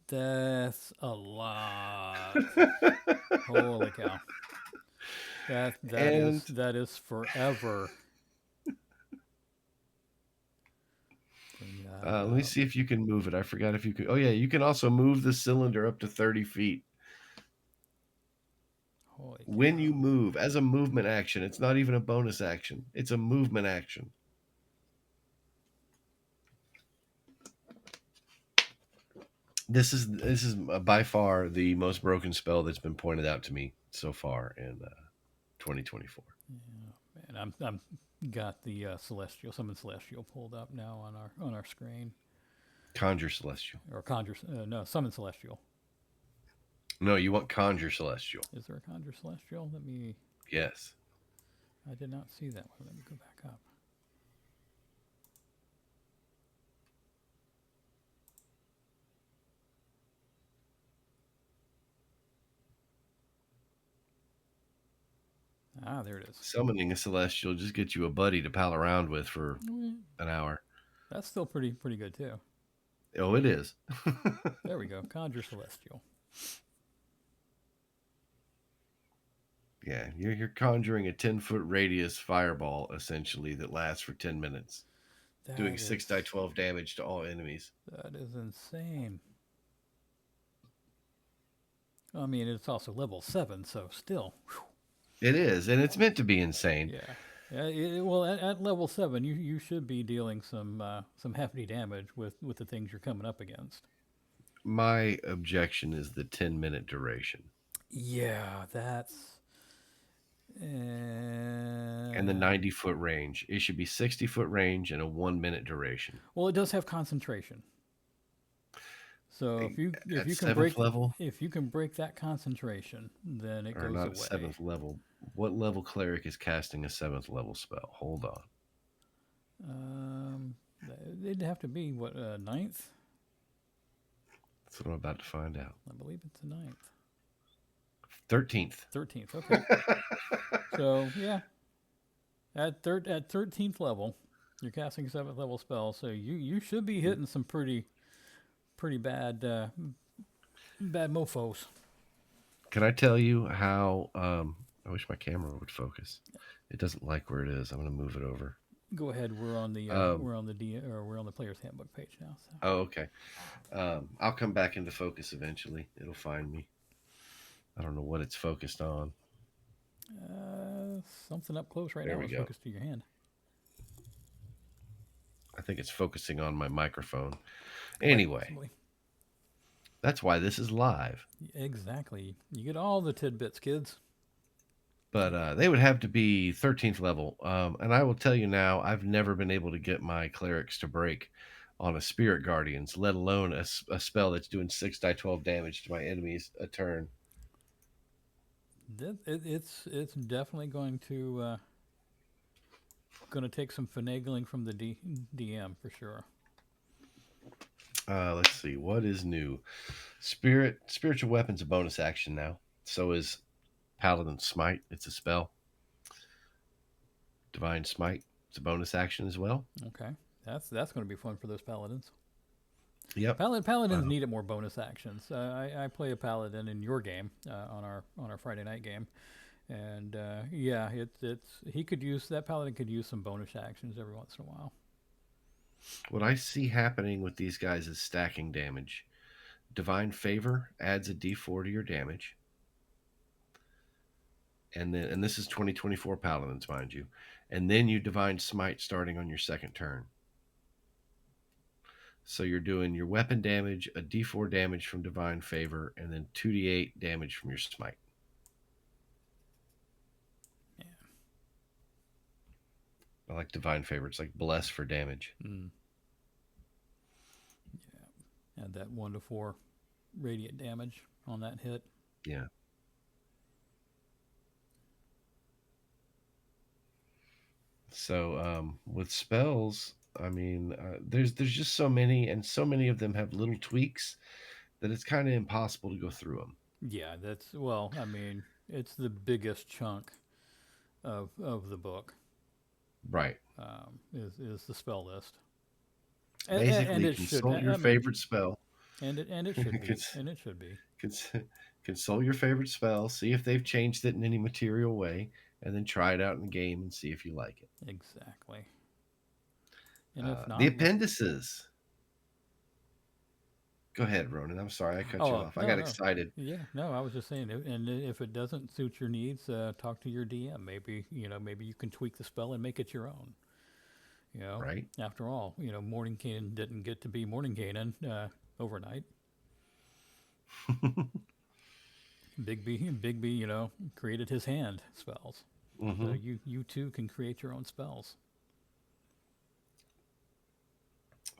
That's a lot. Holy cow. And That is forever. Bring that let me up. see if you can move it. I forgot if you could. Oh, yeah, you can also move the cylinder up to 30 feet. Holy When you cow. move as a movement action, it's not even a bonus action, it's a movement action. This is by far the most broken spell that's been pointed out to me so far in 2024. Yeah, man, I'm got the celestial, summon celestial pulled up now on our screen, Conjure celestial. or conjure. No, summon celestial. No, you want conjure celestial. Is there a conjure celestial? Let me. Yes. I did not see that one. Let me go back up. Ah, there it is. Summoning a celestial just gets you a buddy to pal around with for Mm, an hour. That's still pretty good too. Oh, it is. There we go. Conjure celestial. Yeah, you're conjuring a 10-foot radius fireball essentially that lasts for 10 minutes, doing That 6 is die 12 damage to all enemies. that is insane. I mean, it's also level 7, so still. Whew. It is, and it's meant to be insane. Yeah. Yeah, well, at level 7, you should be dealing some hefty damage with the things you're coming up against. My objection is the 10-minute duration Yeah, that's. and the 90-foot range. It should be 60-foot range and a 1-minute duration. Well, it does have concentration. So if At you can seventh level, break that concentration, then it or goes not away. seventh level, what level cleric is casting a 7th level spell? Hold on. Um, it'd have to be what, ninth? That's what I'm about to find out. I believe it's the ninth. 13th. 13th. Okay. So yeah, at 13th level, you're casting 7th level spell, so you should be hitting some pretty bad bad mofo's. Can I tell you how? I wish my camera would focus. It doesn't like where it is. I'm going to move it over. Go ahead. Um, We're on the player's handbook page now. So oh, okay. I'll come back into focus eventually. It'll find me. I don't know what it's focused on. something up close right There now we is go. focused to your hand. I think it's focusing on my microphone. Quite Anyway, possibly. that's why this is live. Exactly. You get all the tidbits, kids. But they would have to be 13th level. And I will tell you now, I've never been able to get my clerics to break on a Spirit Guardians, let alone a spell that's doing 6 die 12 damage to my enemies a turn. It's definitely going to take some finagling from the DM for sure. Let's see, what is new? Spiritual weapons a bonus action now. So is Paladin Smite. It's a spell. Divine Smite. It's a bonus action as well. Okay, that's going to be fun for those paladins. Yep. Paladins Uh, needed more bonus actions. I play a paladin in your game on our Friday night game, and yeah, it's he could use that paladin could use some bonus actions every once in a while. what I see happening with these guys is stacking damage. Divine Favor adds a d4 to your damage. And this is 2024 Paladins, mind you. And then you Divine Smite starting on your second turn. So you're doing your weapon damage, a d4 damage from Divine Favor, and then 2d8 damage from your Smite. Yeah. I like Divine Favor. It's like bless for damage. Mm. Yeah. Add that 1 to 4 radiant damage on that hit. Yeah. So with spells, I mean, there's just so many, and so many of them have little tweaks that it's kind of impossible to go through them. Yeah, that's well. I mean, it's the biggest chunk of the book. Right. Is the spell list, and Basically, it should. consult your I mean, favorite spell. and it should be, Cons- and it should be cons- Consult your favorite spell, see if they've changed it in any material way, and then try it out in the game and see if you like it. exactly. And if The not, appendices. Go ahead, Ronan. I'm sorry I cut you oh off. I no, got no, excited. yeah, no. I was just saying, and if it doesn't suit your needs, talk to your DM. Maybe maybe you can tweak the spell and make it your own. Right? After all, Mordenkainen didn't get to be Mordenkainen overnight. Bigby, created his hand spells. So hmm you too can create your own spells.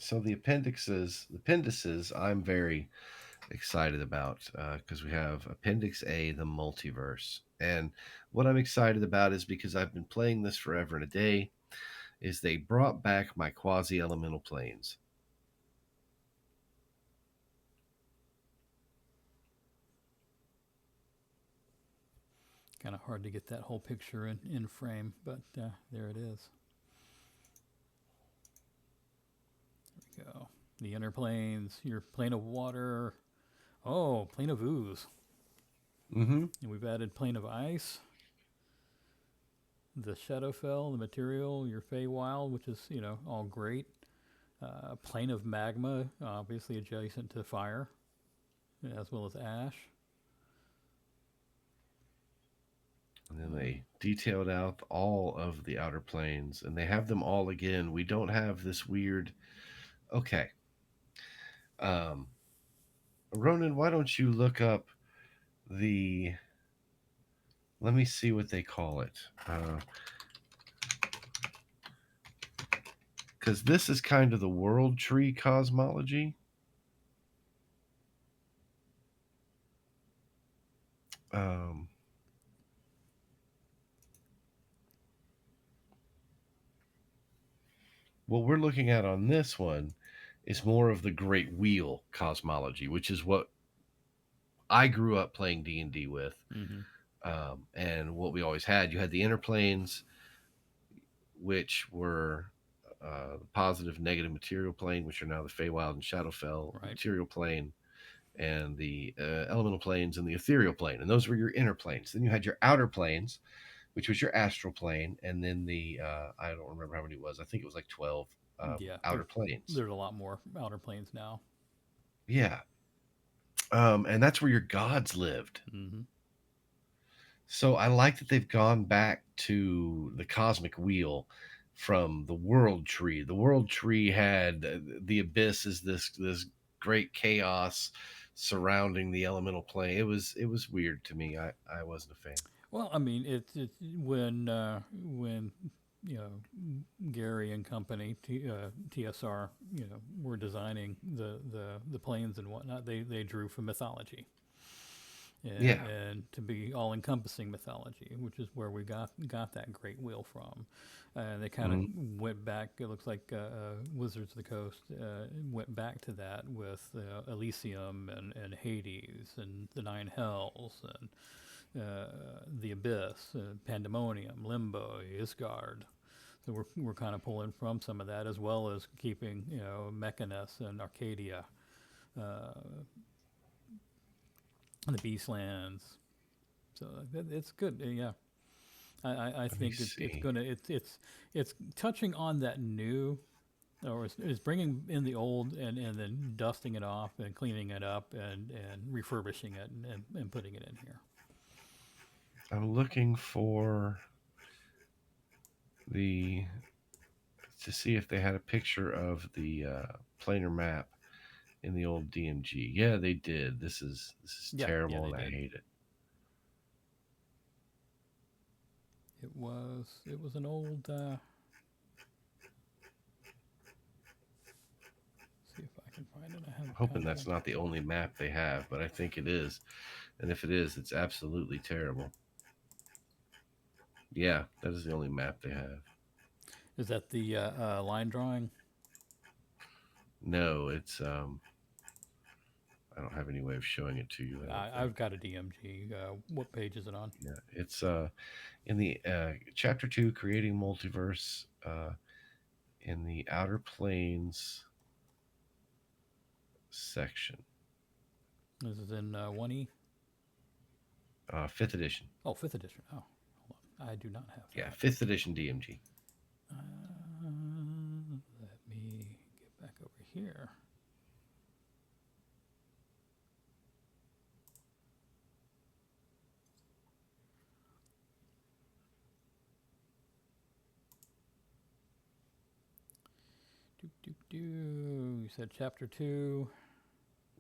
So the appendices, I'm very excited about because we have Appendix A, the multiverse, and what I'm excited about is because I've been playing this forever and a day. Is they brought back my quasi elemental planes. Kind of hard to get that whole picture in frame, but there it is. There we go. The inner planes, your plane of water. Oh, plane of ooze. Mm-hmm. And we've added plane of ice, the Shadowfell, the material, your Feywild, which is, all great. Plane of magma, obviously adjacent to fire, as well as ash. And then they detailed out all of the outer planes, and they have them all again. We don't have this weird. Okay, um, Ronan, why don't you look up the? Let me see what they call it, because this is kind of the world tree cosmology. Um, what we're looking at on this one is more of the Great Wheel cosmology, which is what I grew up playing D&D with. Mm-hmm. And what we always had, you had the inner planes, which were the positive, negative material plane, which are now the Feywild and Shadowfell Right. material plane, and the elemental planes and the ethereal plane. And those were your inner planes. Then you had your outer planes, which was your astral plane, and then the I don't remember how many it was. I think it was like 12 Yeah, outer planes. there's a lot more outer planes now. Yeah. And that's where your gods lived. Mm-hmm. So I like that they've gone back to the cosmic wheel from the world tree. The world tree had the abyss is this great chaos surrounding the elemental plane. It was weird to me. I wasn't a fan. Well, I mean, it's when you know Gary and company, TSR, were designing the planes and whatnot. They drew from mythology, Yeah. and to be all encompassing mythology, which is where we got that great wheel from. And they kind of Hmm. went back. It looks like Wizards of the Coast went back to that with Elysium and Hades and the Nine Hells and the Abyss, Pandemonium, Limbo, Isgard. So we're kind of pulling from some of that, as well as keeping Mechanus and Arcadia, uh, and the Beastlands. So it's good. Yeah, I Let me think it's see. gonna it's touching on that new, or it's bringing in the old and then dusting it off and cleaning it up and refurbishing it and putting it in here. I'm looking for the to see if they had a picture of the planar map in the old DMG. Yeah, they did. This is Yeah, yeah, terrible, they and I did. hate it. It was an old. See if I can find it. I have a Hoping copy. that's not the only map they have, but I think it is. And if it is, it's absolutely terrible. Yeah, that is the only map they have. Is that the line drawing? No, it's I don't have any way of showing it to you, I don't think. I've got a DMG. What page is it on? Yeah, it's in the chapter 2 creating multiverse in the outer planes section. This is in 1E. 5th edition. Oh, fifth edition. Oh, hold on. I do not have Yeah, that. 5th edition DMG. Let me get back over here. Do do do. You said chapter 2,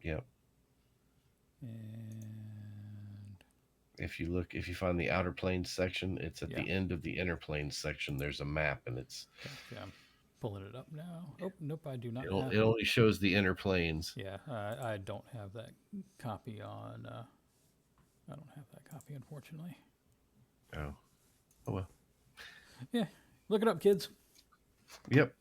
Yep. and If you find the outer planes section, it's at yeah. the end of the inner planes section. There's a map, and Okay, I'm pulling it up now. Oh, nope, I do not have. it only shows the inner planes. Yeah, I don't have that copy on. I don't have that copy, unfortunately. Oh, oh well. Yeah, look it up, kids. Yep.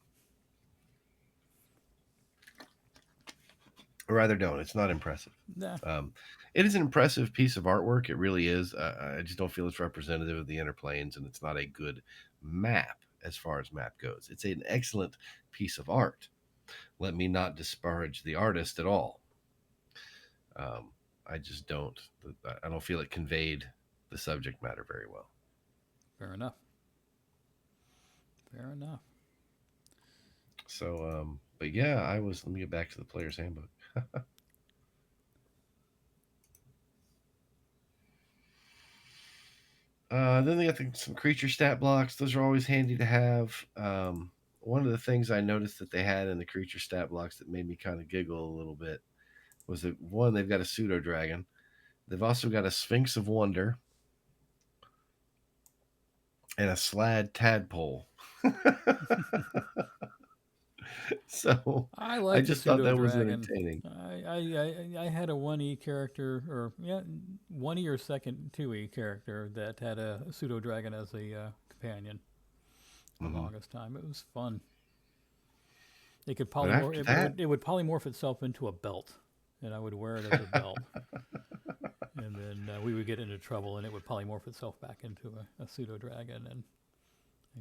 Or rather, don't. It's not impressive. Nah, Um, it is an impressive piece of artwork. It really is. I just don't feel it's representative of the inner planes, and it's not a good map as far as map goes. It's an excellent piece of art. Let me not disparage the artist at all. Um, I just don't. I don't feel it conveyed the subject matter very well. fair enough. Fair enough. So, but yeah, I was. Let me get back to the player's handbook. Then they got some creature stat blocks. Those are always handy to have. One of the things I noticed that they had in the creature stat blocks that made me kind of giggle a little bit was that one, they've got a pseudo dragon. They've also got a Sphinx of Wonder and a Slad tadpole. So I I like the just thought pseudo that was dragon. entertaining. I had a 1E character, or yeah, 1E or second 2E character that had a pseudo dragon as a companion for the Hmm. longest time. It was fun. It could But polymorph. after that, It would polymorph itself into a belt, and I would wear it as a belt. And then we would get into trouble, and it would polymorph itself back into a pseudo dragon and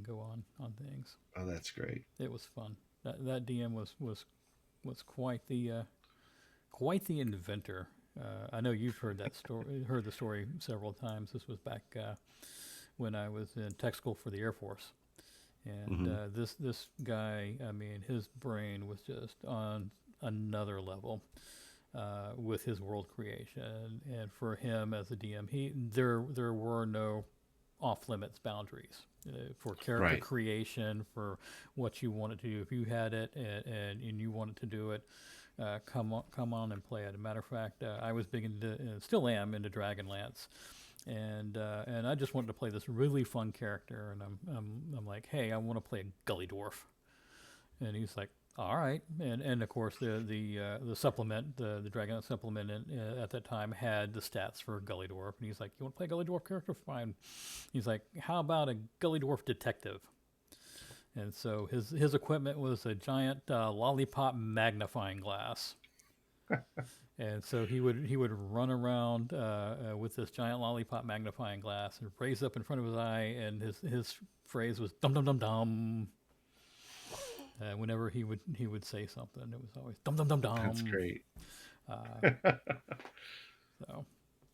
go on things. oh, that's great. It was fun. That DM was quite the inventor. I know you've heard that story, heard the story several times. This was back when I was in tech school for the Air Force, and Hmm. this guy, I mean, his brain was just on another level with his world creation. And for him as a DM, there were no off limits boundaries for character Right. creation, for what you wanted to do. If you had it and you wanted to do it, come on and play it. As a matter of fact, I was big into, still am into Dragonlance, and I just wanted to play this really fun character, and I'm like, hey, I want to play a Gully Dwarf, and he's like, all right, and of course the supplement, the Dragon supplement at that time had the stats for Gully Dwarf, and he's like, you want to play a Gully Dwarf character? Fine. He's like, how about a Gully Dwarf detective? And so his equipment was a giant lollipop magnifying glass. And so he would run around with this giant lollipop magnifying glass and raise up in front of his eye, and his phrase was dum dum dum dum. Whenever he would say something, it was always dum dum dum dum. That's great.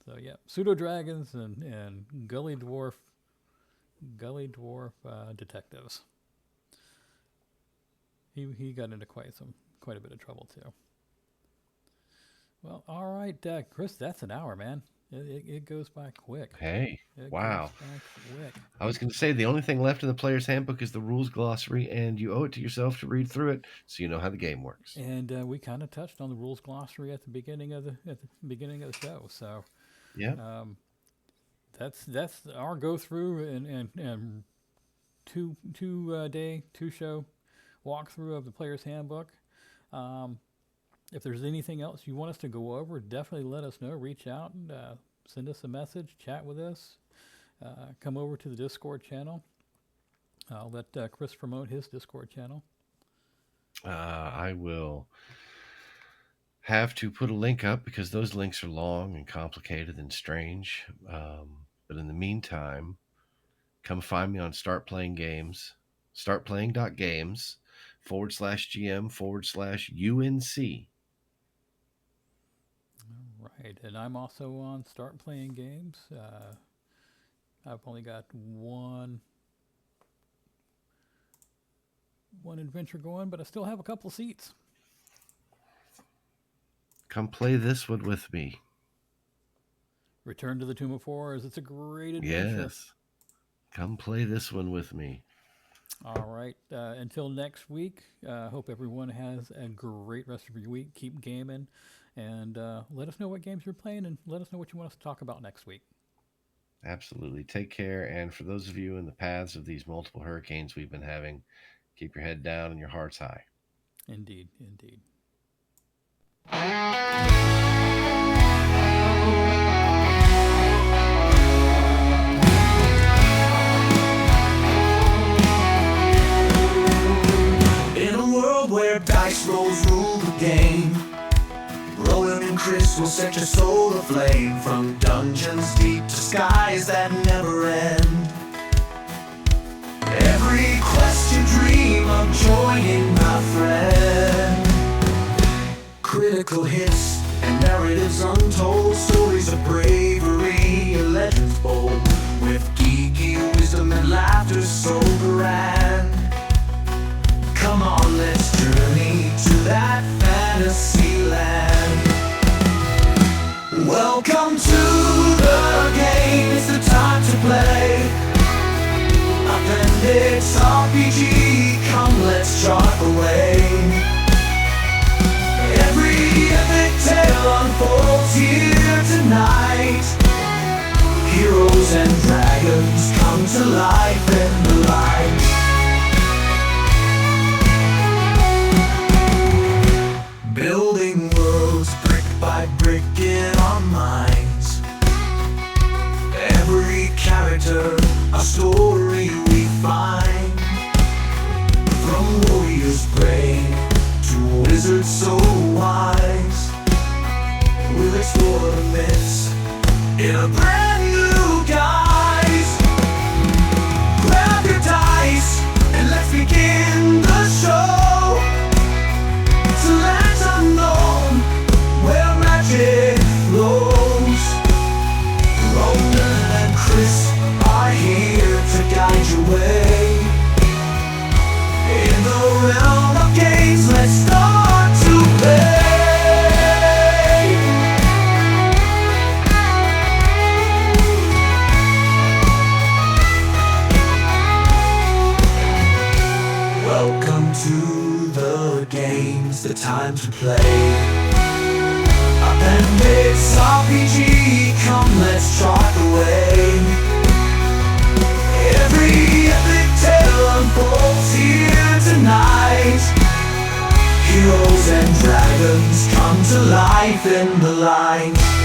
So yeah, pseudo dragons and Gully Dwarf detectives. He got into quite a bit of trouble too. Well, all right, Chris, that's an hour, man. It goes by quick. Hey, wow. Goes by quick. I was going to say the only thing left in the player's handbook is the rules glossary, and you owe it to yourself to read through it so you know how the game works. And we kind of touched on the rules glossary at the beginning of the show. So yeah, that's our go through and two show walkthrough of the player's handbook. If there's anything else you want us to go over, definitely let us know. Reach out and send us a message, chat with us. Come over to the Discord channel. I'll let Chris promote his Discord channel. I will have to put a link up because those links are long and complicated and strange. But in the meantime, come find me on Start Playing Games, startplaying.games/GM/UNC. Right, and I'm also on Start Playing Games. I've only got one adventure going, but I still have a couple seats. Come play this one with me. Return to the Tomb of Horrors. It's a great adventure. Yes. Come play this one with me. All right. Until next week, hope everyone has a great rest of your week. Keep gaming, and let us know what games you're playing, and let us know what you want us to talk about next week. Absolutely. Take care. And for those of you in the paths of these multiple hurricanes we've been having, keep your head down and your hearts high. Indeed, indeed. In a world where dice rolls rule the game, Rowan and Chris will set your soul aflame, from dungeons deep to skies that never end. Every quest you dream of joining, my friend. Critical hits and narratives untold, stories of bravery and legends bold, with geeky wisdom and laughter so grand. Come on, let's journey to that fantasy land. Welcome to the game, it's the time to play. Appendix RPG, come let's chart the way. Every epic tale unfolds here tonight. Heroes and dragons come to life in the light. Building worlds brick by brick in our minds. Every character, a story we find. From warriors brave to wizards so wise, we'll explore the myths in a brand new guise. Grab your dice and let's begin the show. To lands unknown, where magic flows. Ronan and Chris are here to guide. Appendix RPG, come let's chart the way. Every epic tale unfolds here tonight. Heroes and dragons come to life in the light.